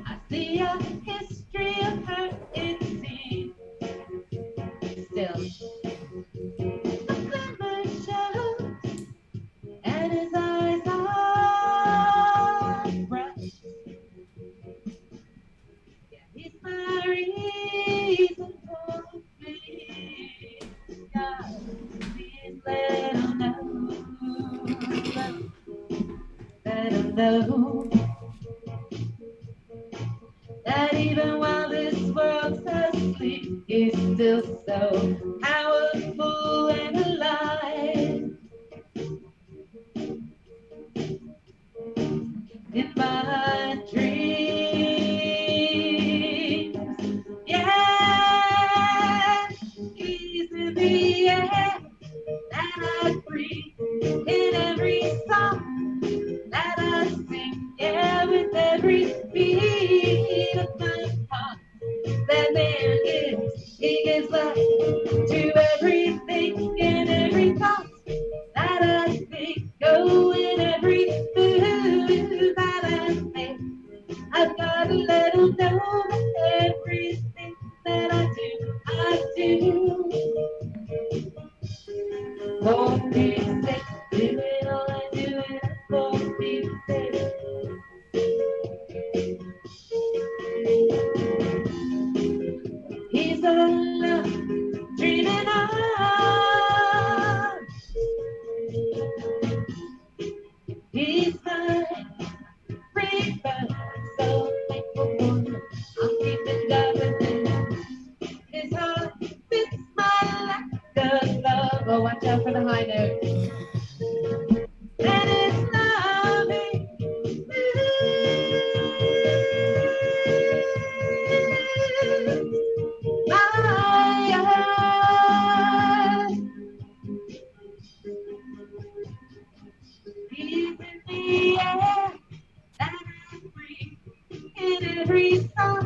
I see a history of hurt, it seems. Still, the glimmer shows, and his eyes are bright. know that even while this world's asleep, is still so powerful and alive. In my dreams, yeah, he's in the air that I breathe, in every song that I sing, yeah, with every beat of my heart. That man gives, he gives life to everything, in every thought that I think, oh, in every move that I make. I've got to let him know that everything that I do for his sake. Do it all, I do it for his sake. He's all I'm dreaming of. He's my free bird, so thankful for him. I'll keep it loving him. His heart fits my lack of love. Oh, watch out for the high note. And it's loving. My eyes. He's in the air that I breathe, in every song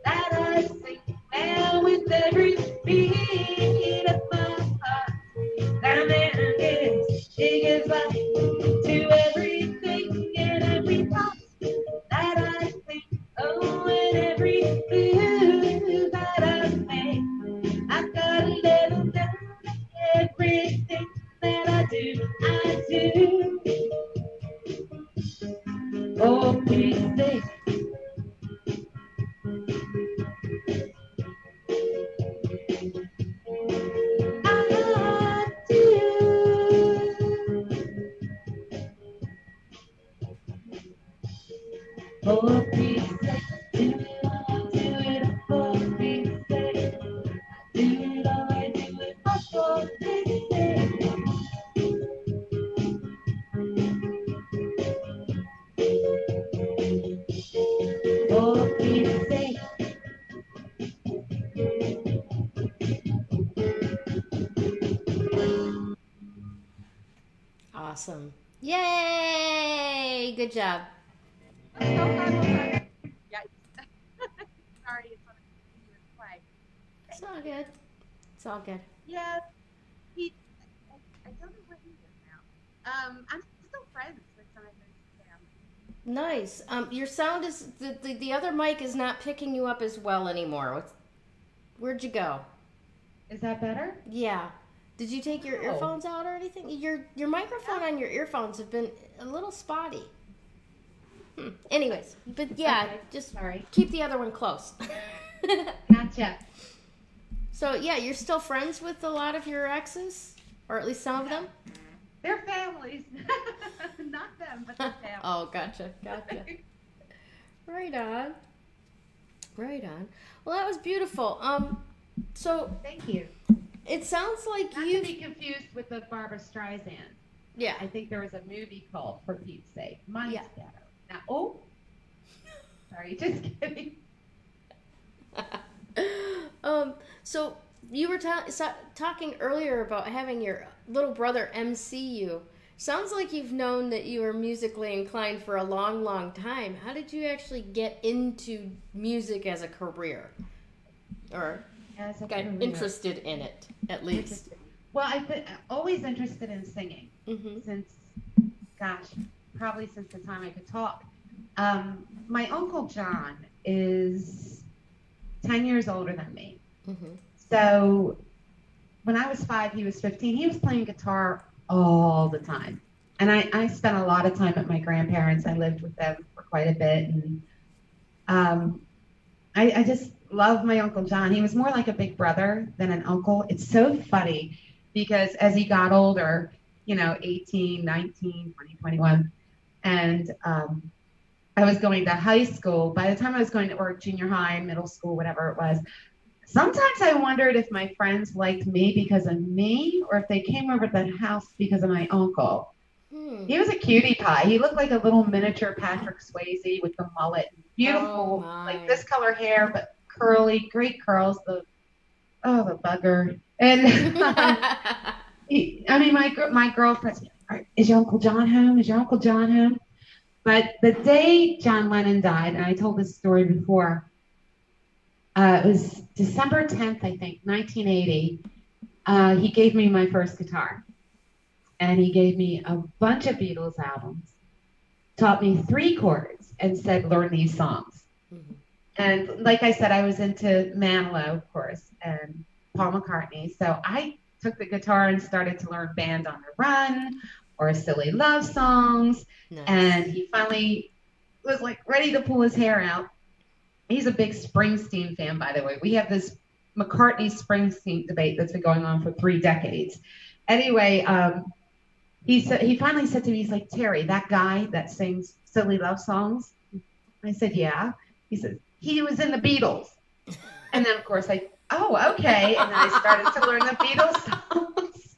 that I sing, and with every beat of my heart. That man gives, he gives life to everything, in every thought that I think, oh, in every move that I make. I've got to let him know that everything that I do for his sake. I do for his sake. Do it all, do it for his sake. Do it all, I do it for his sake. For his sake. Awesome. Yay! Good job. I'm so happy. Yikes. Sorry, it's on a continuous play. It's all good. It's all good. Yeah, I don't know what he is now. I'm still friends with some of his family. Nice. Your sound is the other mic is not picking you up as well anymore. Where'd you go? Is that better? Yeah. Did you take your earphones out or anything? Your microphone on your earphones have been a little spotty. Anyways, but yeah, Okay. just Sorry. keep the other one close. Gotcha. So yeah, you're still friends with a lot of your exes, or at least some of them. They're families. Not them, but their families. Oh, gotcha. Right on. Well, that was beautiful. So Thank you. it sounds like Not you. to be confused with the Barbara Streisand. Yeah. I think there was a movie called For Pete's Sake. Mine's Yeah. better. Now, sorry, just kidding. So you were talking earlier about having your little brother MC you. Sounds like you've known that you were musically inclined for a long, long time. How did you actually get into music as a career? Or As a got career. interested in it, at least? Well, I've been always interested in singing Mm-hmm. since, probably since the time I could talk. My Uncle John is 10 years older than me. Mm-hmm. So when I was 5, he was 15. He was playing guitar all the time. And I spent a lot of time at my grandparents. I lived with them for quite a bit. And I just love my Uncle John. He was more like a big brother than an uncle. It's so funny because as he got older, 18, 19, 20, 21, and I was going to high school. By the time I was going to, or junior high, middle school, whatever it was, sometimes I wondered if my friends liked me because of me or if they came over to the house because of my uncle. He was a cutie pie. He looked like a little miniature Patrick Swayze with the mullet. Beautiful, like this color hair, but curly, great curls. The bugger. And my girlfriends, is your Uncle John home? Is your Uncle John home? But the day John Lennon died, and I told this story before, it was December 10th, I think, 1980. He gave me my first guitar. And he gave me a bunch of Beatles albums, taught me 3 chords, and said, learn these songs. Mm-hmm. And like I said, I was into Manilow, of course, and Paul McCartney. So I took the guitar and started to learn Band on the Run or Silly Love Songs. Nice. And he finally was like ready to pull his hair out. He's a big Springsteen fan, by the way. We have this McCartney-Springsteen debate that's been going on for 3 decades. Anyway, he finally said to me, he's like, Terri, that guy that sings Silly Love Songs? I said, yeah. He said, he was in the Beatles. And then, of course, okay. And then I started to learn the Beatles songs.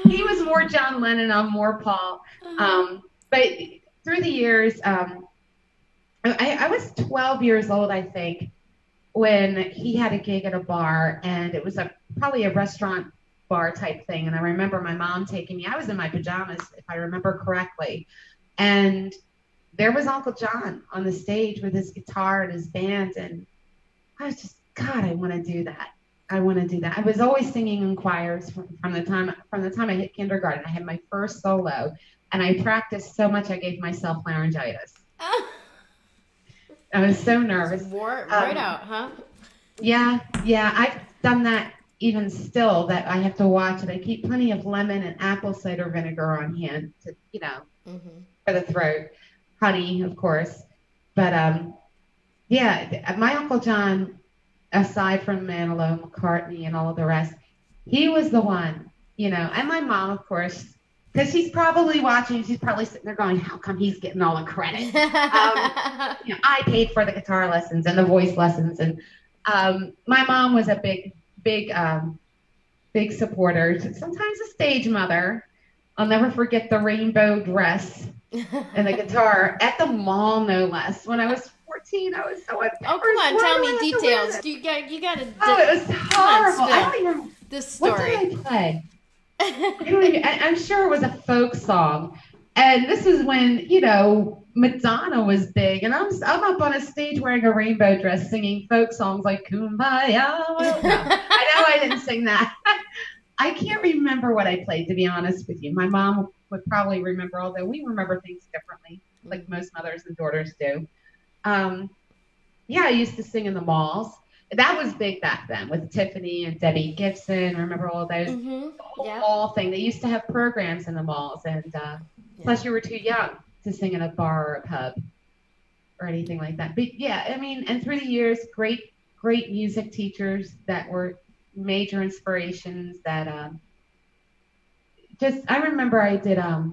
He was more John Lennon, I'm more Paul. But through the years, I was 12 years old, I think, when he had a gig at a bar, and it was probably a restaurant bar type thing. And I remember my mom taking me, I was in my pajamas, if I remember correctly. And there was Uncle John on the stage with his guitar and his band. And I was just, God, I want to do that. I want to do that. I was always singing in choirs from the time I hit kindergarten. I had my first solo, and I practiced so much I gave myself laryngitis. I was so nervous. Wore right out, huh? Yeah. I've done that even still, that I have to watch it. I keep plenty of lemon and apple cider vinegar on hand to, for the throat. Honey, of course. But, my Uncle John, aside from Manilow, McCartney, and all of the rest, he was the one, and my mom, of course, because she's probably watching, she's probably sitting there going, how come he's getting all the credit? I paid for the guitar lessons and the voice lessons. And my mom was a big supporter, sometimes a stage mother. I'll never forget the rainbow dress and the guitar at the mall, no less. When I was 14, I was so embarrassed. Oh, come on, tell me details. You got to. Oh, it was horrible. I don't even. This story. What did I play? I'm sure it was a folk song. And this is when, Madonna was big. And I'm up on a stage wearing a rainbow dress singing folk songs like Kumbaya. Well, no, I know I didn't sing that. I can't remember what I played, to be honest with you. My mom would probably remember, although we remember things differently, like most mothers and daughters do. I used to sing in the malls. That was big back then with Tiffany and Debbie Gibson. Remember all those? The whole mall thing. They used to have programs in the malls, and plus you were too young to sing in a bar or a pub or anything like that. But and through the years, great music teachers that were major inspirations. That I remember I did. I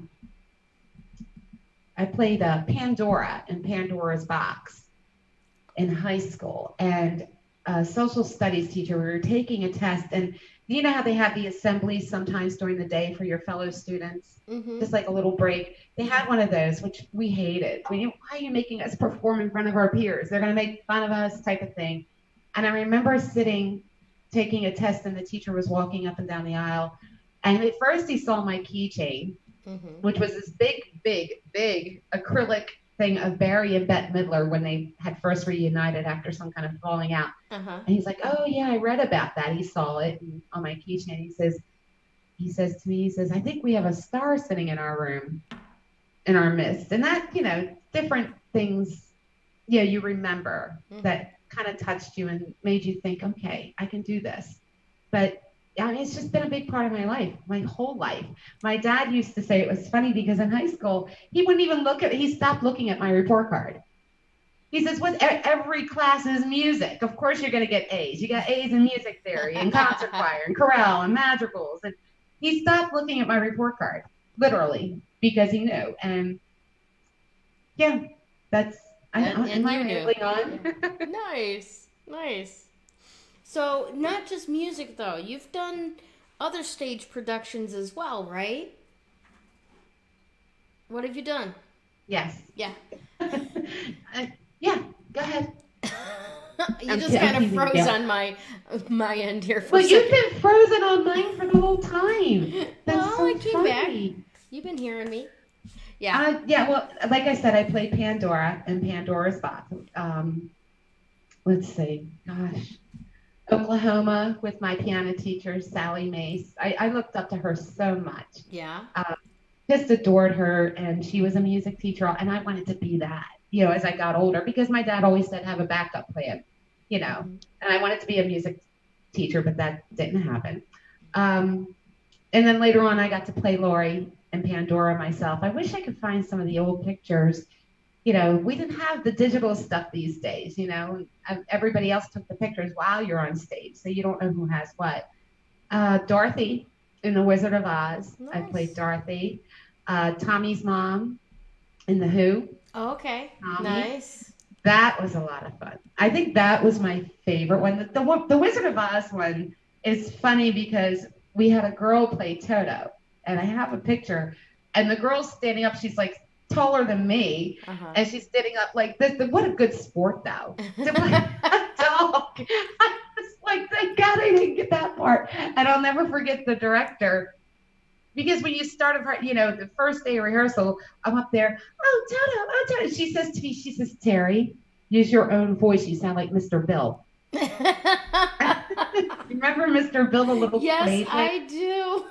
played Pandora in Pandora's Box in high school, and a social studies teacher, we were taking a test, and you know how they have the assemblies sometimes during the day for your fellow students, just like a little break. They had one of those, which we hated. Why are you making us perform in front of our peers? They're going to make fun of us, type of thing. And I remember taking a test, and the teacher was walking up and down the aisle, and at first he saw my keychain, which was this big acrylic thing of Barry and Bette Midler when they had first reunited after some kind of falling out. And he's like, oh yeah, I read about that. He saw it on my keychain. He says to me, I think we have a star sitting in our room, in our midst. And that, different things, you remember that kind of touched you and made you think, okay, I can do this. But it's just been a big part of my life, my whole life. My dad used to say it was funny because in high school, he wouldn't even he stopped looking at my report card. He says, every class is music. Of course you're going to get A's. You got A's in music theory and concert choir and chorale and madrigals. And he stopped looking at my report card, literally, because he knew. And Yeah, that's, And am I you knew. rambling on? Yeah. Nice, nice. So not just music though. You've done other stage productions as well, right? What have you done? Yes. Yeah. Yeah, go ahead. You just I'm kind of teasing froze you. on my end here for Well, a you've second. been frozen on mine for the whole time. Well, That's so I came back. funny. You've been hearing me. Yeah. Yeah, well, like I said, I played Pandora and Pandora's Box. Let's see, gosh, Oklahoma with my piano teacher, Sally Mace. I looked up to her so much. Yeah. Just adored her, and she was a music teacher, and I wanted to be that, as I got older, because my dad always said have a backup plan, Mm-hmm. and I wanted to be a music teacher, but that didn't happen. And then later on, I got to play Lori and Pandora myself. I wish I could find some of the old pictures. We didn't have the digital stuff these days, everybody else took the pictures while you're on stage, so you don't know who has what. Dorothy in The Wizard of Oz. Nice. I played Dorothy. Tommy's mom in The Who. Oh, okay. Tommy. Nice. That was a lot of fun. I think that was my favorite one. The Wizard of Oz one is funny because we had a girl play Toto, and I have a picture, and the girl's standing up. She's like taller than me, and she's standing up like this. What a good sport, though, to play a dog. I was like, thank God I didn't get that part. And I'll never forget the director, because when you start, the first day of rehearsal, I'm up there, oh, Toto. She says to me, Terri, use your own voice. You sound like Mr. Bill. Remember Mr. Bill, the little Yes, I do.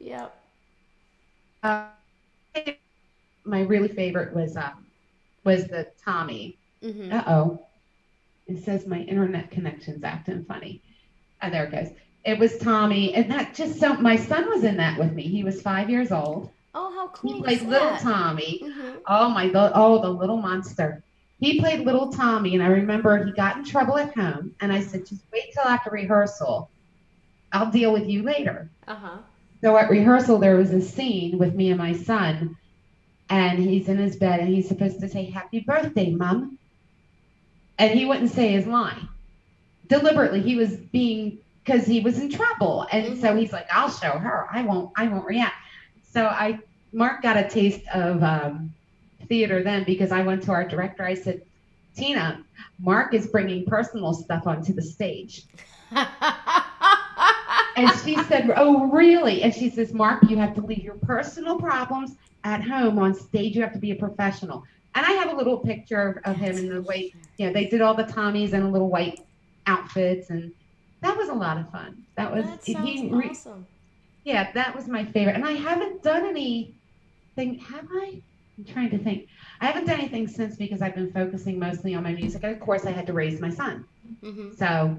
Yep. My really favorite was the Tommy. Mm-hmm. Uh-oh. It says my internet connection's acting funny. Oh, there it goes. It was Tommy, and that just my son was in that with me. He was 5 years old. Oh, how cool! He played little Tommy. Mm-hmm. Oh, the little monster. He played little Tommy, and I remember he got in trouble at home, and I said, just wait till after rehearsal. I'll deal with you later. Uh-huh. So at rehearsal, there was a scene with me and my son, and he's in his bed, and he's supposed to say, happy birthday, Mom. And he wouldn't say his line. Deliberately, he was because he was in trouble. And so he's like, I'll show her. I won't react. So Mark got a taste of theater then, because I went to our director. I said, Tina, Mark is bringing personal stuff onto the stage. And she said, oh, really? And she says, Mark, you have to leave your personal problems at home. On stage, you have to be a professional. And I have a little picture of him in the way, they did all the Tommies in little white outfits, and that was a lot of fun. That sounds awesome. Yeah, that was my favorite. And I haven't done anything, have I? I'm trying to think. I haven't done anything since, because I've been focusing mostly on my music. And of course, I had to raise my son. Mm-hmm. So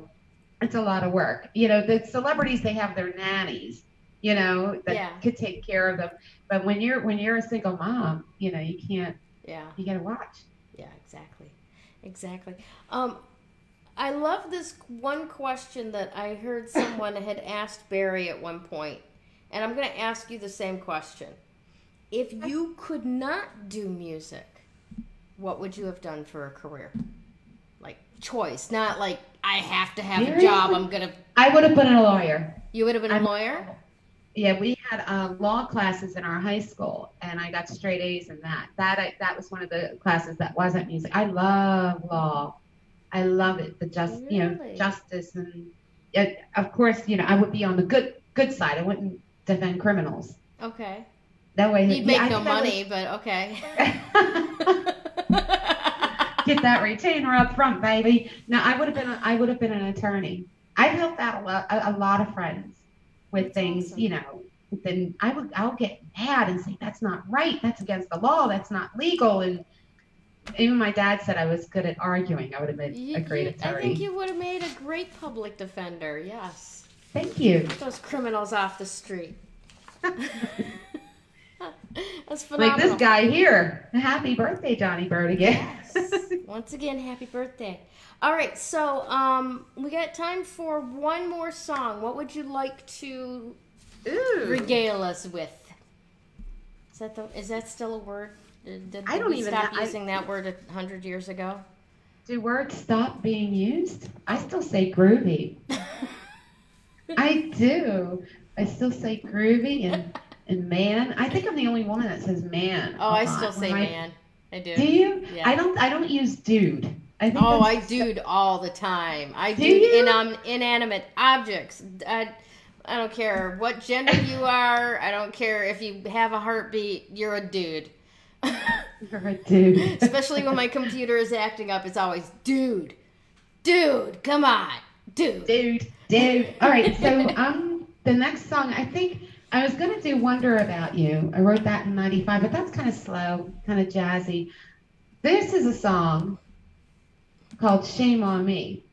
it's a lot of work. The celebrities, they have their nannies, that could take care of them. But when you're a single mom, you can't. Yeah. You got to watch. Yeah, exactly. I love this one question that I heard someone had asked Barry at one point, and I'm going to ask you the same question. If you could not do music, what would you have done for a career? Like choice, not like I have to have a job. I would have been a lawyer. You would have been a lawyer? Yeah, we had law classes in our high school, and I got straight A's in that. That was one of the classes that wasn't music. I love law. I love it. Justice, and of course, I would be on the good side. I wouldn't defend criminals. Okay. That way, you'd make no money, but okay. Get that retainer up front, baby. No, I would have been an attorney. I've helped out a lot of friends with things, awesome. Then I'll get mad and say, that's not right. That's against the law. That's not legal. And even my dad said I was good at arguing. I would have been a great attorney. I think you would have made a great public defender. Yes. Thank you. Get those criminals off the street. That's phenomenal. Like this guy here. Happy birthday, Johnny Bird again. Yes. Once again, happy birthday. All right, so we got time for one more song. What would you like to regale us with? Is that still a word? Did I don't we even stop know. using that word 100 years ago? Do words stop being used? I still say groovy. I do. I still say groovy and man. I think I'm the only woman that says man. Oh, I still say man. I do. Do you? Yeah. I don't use dude. I think Oh, I dude all the time. I Do dude you? inanimate objects. I don't care what gender you are. I don't care if you have a heartbeat. You're a dude. You're a dude. Especially when my computer is acting up, it's always dude. Dude, come on. Dude. Dude. All right, so the next song, I think I was going to do Wonder About You. I wrote that in 95, but that's kind of slow, kind of jazzy. This is a song called Shame on Me.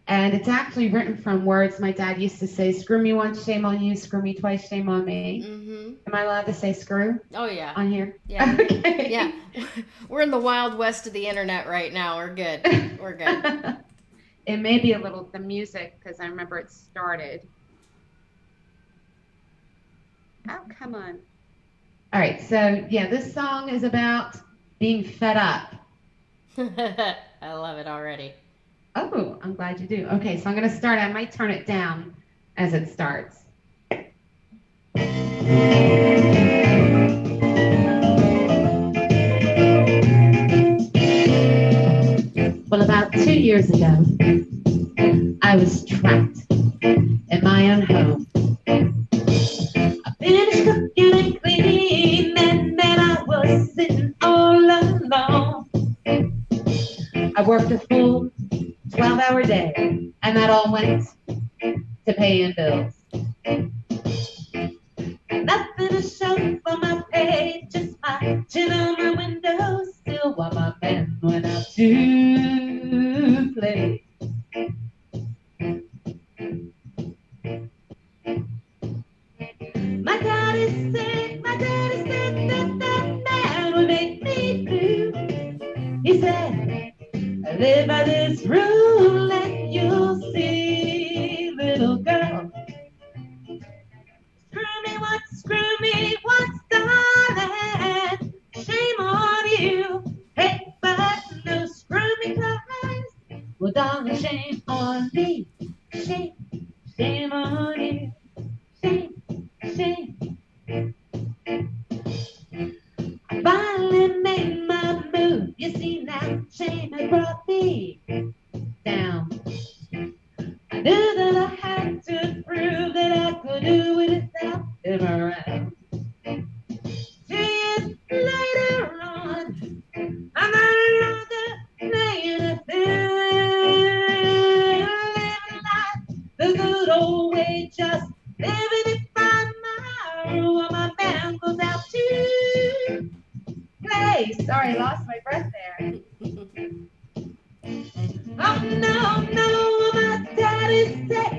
And it's actually written from words my dad used to say, screw me once, shame on you, screw me twice, shame on me. Mm-hmm. Am I allowed to say screw? Oh, yeah. On here? Yeah. Okay. Yeah. We're in the wild west of the internet right now. We're good. We're good. It may be a little the music because I remember it started. Oh, come on. All right, so yeah, this song is about being fed up. I love it already. Oh, I'm glad you do. Okay, so I'm going to start. I might turn it down as it starts. Well, about 2 years ago, I was trapped in my own home. I finished cooking and cleaning, and then I was sitting all alone. I worked a full 12-hour day, and that all went to paying bills. Nothing to show for my pay, just my chin on my windowsill while my band went out to play. My daddy said that man would make me blue. He said, live by this rule and you'll see, little girl. Screw me once, darling. Shame on you. Hey, but no, screw me twice. Well, darling, shame on me. Shame on you. Shame. I finally made my move. You see now, shame has brought me down. I knew that I had to prove that I could do it without him around. 2 years later on, I'm no longer playing a field, living life the good old way, just living it by my rule while my band goes out to play. Sorry, I lost my breath there. Oh no, my daddy said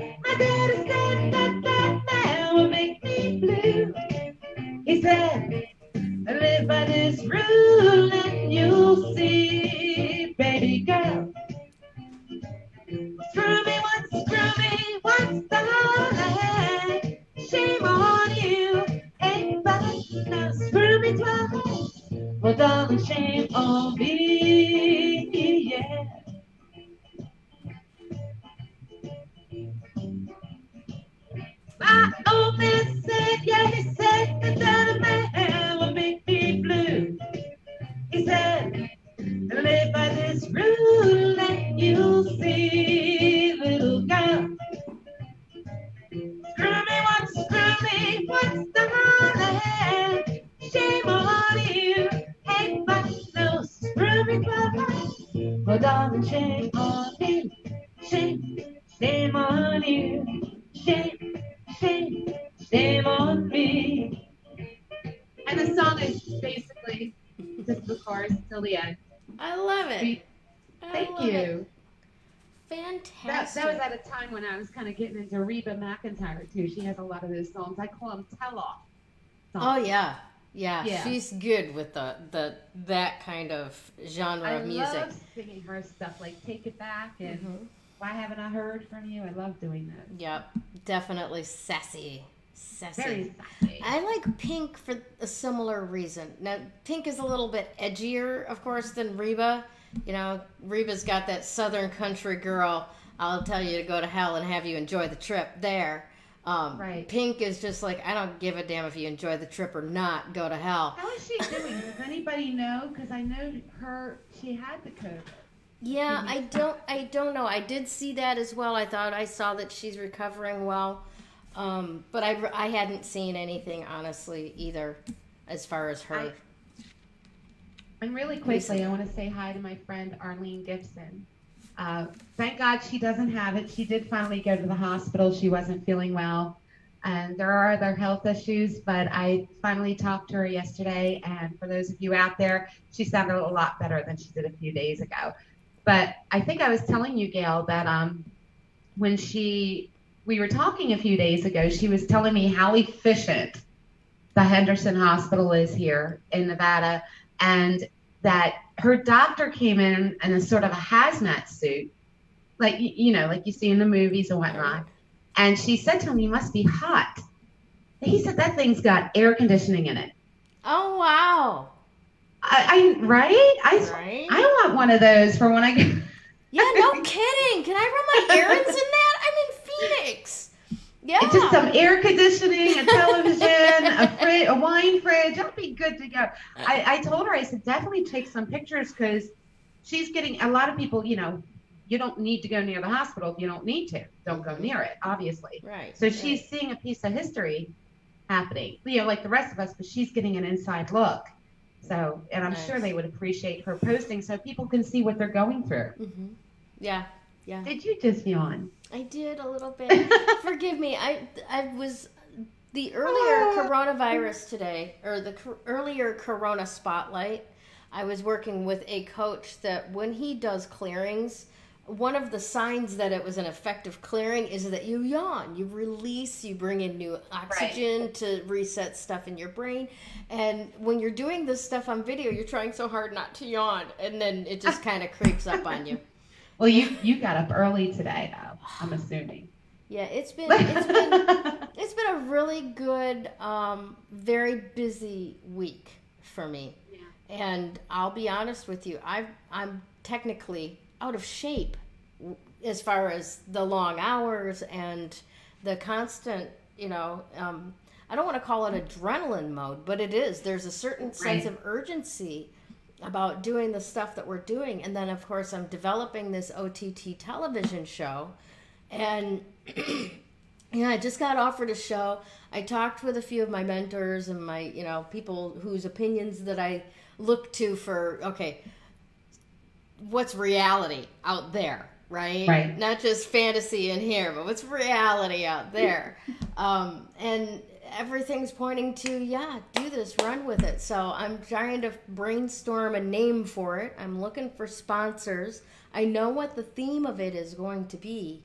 that man will make me blue. He said, live by this rule and you'll see, baby girl. Screw me once, darling. Shame on you, ain't but no, screw me twice. Well, darling, shame on me, yeah. My old man said, yeah, he said that a man will make me blue. He said, live by this rule and you'll see, little girl. Screw me once, darling. Shame on you, ain't but no, screw me twice. Well, darling, shame on me, shame on you, shame on me. And the song is basically just the chorus till the end. I love it. Thank you. Fantastic. That was at a time when I was kind of getting into Reba McEntire too. She has a lot of those songs. I call them tell-off songs. Oh yeah. She's good with that kind of genre of music. I love singing her stuff like "Take It Back" and "Why Haven't I Heard from You." I love doing that. Yep, definitely sassy Sassy. Very sassy. I like Pink for a similar reason. Now, Pink is a little bit edgier, of course, than Reba. You know, Reba's got that Southern country girl, I'll tell you to go to hell and have you enjoy the trip there. Right. Pink is just like, I don't give a damn if you enjoy the trip or not, go to hell. How is she doing? Does anybody know? Because I know she had the COVID. Yeah, I don't know. I did see that as well. I saw that she's recovering well. But I hadn't seen anything, honestly, either, as far as her. And really quickly, I want to say hi to my friend Arlene Gibson. Thank God she doesn't have it. She did finally go to the hospital. She wasn't feeling well. And there are other health issues, but I finally talked to her yesterday. And for those of you out there, she sounded a lot better than she did a few days ago. But I think I was telling you, Gayle, that when we were talking a few days ago, she was telling me how efficient the Henderson Hospital is here in Nevada, and that her doctor came in a sort of a hazmat suit, like like you see in the movies and whatnot. And she said to him, "You must be hot." He said, "That thing's got air conditioning in it." Oh, wow. Right? I want one of those for when I get. Yeah, no kidding. Can I run my errands in that? I'm in Phoenix. Yeah. It's just some air conditioning, a television, a wine fridge. That'll be good to go. I told her, I said, definitely take some pictures, because she's getting a lot of people, you don't need to go near the hospital if you don't need to. Don't go near it, obviously. Right. So she's seeing a piece of history happening, like the rest of us, but she's getting an inside look. So, and I'm sure they would appreciate her posting so people can see what they're going through. Mm-hmm. Yeah. Did you just yawn? I did a little bit. Forgive me. I was the earlier coronavirus today, or the earlier Corona Spotlight. I was working with a coach that when he does clearings, one of the signs that it was an effective clearing is that you yawn, you release, you bring in new oxygen to reset stuff in your brain. And when you're doing this stuff on video, you're trying so hard not to yawn, and then it just kind of creeps up on you. Well, you got up early today, though, I'm assuming. Yeah, it's been a really good, very busy week for me. Yeah. And I'll be honest with you, I'm technically out of shape as far as the long hours and the constant, I don't want to call it adrenaline mode, but it is. There's a certain sense of urgency about doing the stuff that we're doing. And then, of course, I'm developing this OTT television show. And I just got offered a show. I talked with a few of my mentors and my, people whose opinions that I look to for, what's reality out there, right? Not just fantasy in here, but what's reality out there? And everything's pointing to, do this, run with it. So I'm trying to brainstorm a name for it. I'm looking for sponsors. I know what the theme of it is going to be.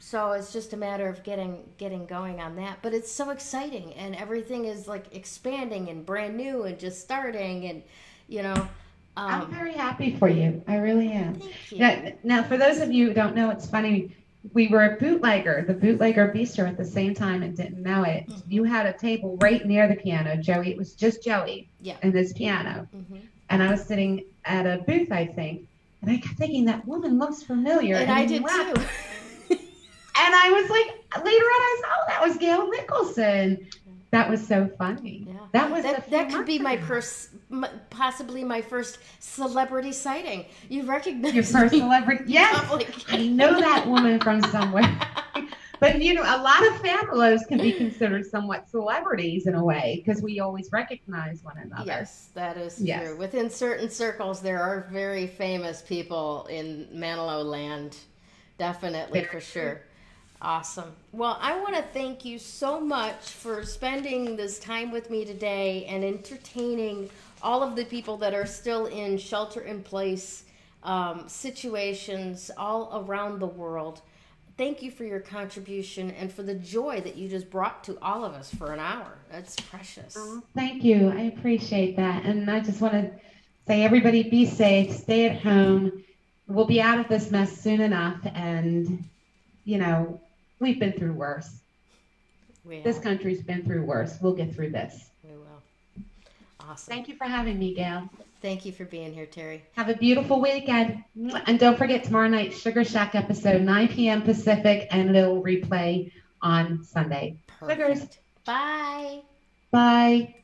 So it's just a matter of getting going on that. But it's so exciting, and everything is like expanding and brand new and just starting, and I'm very happy for you. I really am. Thank you. Now, for those of you who don't know, it's funny. We were at the Bootlegger Bistro at the same time and didn't know it. Mm-hmm. You had a table right near the piano, Joey. It was just Joey and this piano. Mm-hmm. And I was sitting at a booth, I think, and I kept thinking, that woman looks familiar. And I did too. And I was like, later on, I said, oh, that was Gayle Nicholson. That was so funny. Yeah. That could be possibly my first celebrity sighting. You recognize your first celebrity? Yes, I know that woman from somewhere. But a lot of Famalos can be considered somewhat celebrities in a way, because we always recognize one another. Yes, that is true. Within certain circles, there are very famous people in Manilow land. Definitely, for sure. Awesome. Well, I want to thank you so much for spending this time with me today and entertaining all of the people that are still in shelter-in-place situations all around the world. Thank you for your contribution and for the joy that you just brought to all of us for an hour. That's precious. Oh, thank you. I appreciate that. And I just want to say, everybody be safe, stay at home. We'll be out of this mess soon enough. And, we've been through worse. This country's been through worse. We'll get through this. We will. Awesome. Thank you for having me, Gayle. Thank you for being here, Terri. Have a beautiful weekend. And don't forget tomorrow night, Sugar Shack episode, 9 p.m. Pacific, and it'll replay on Sunday. Perfect. Sugars. Bye. Bye.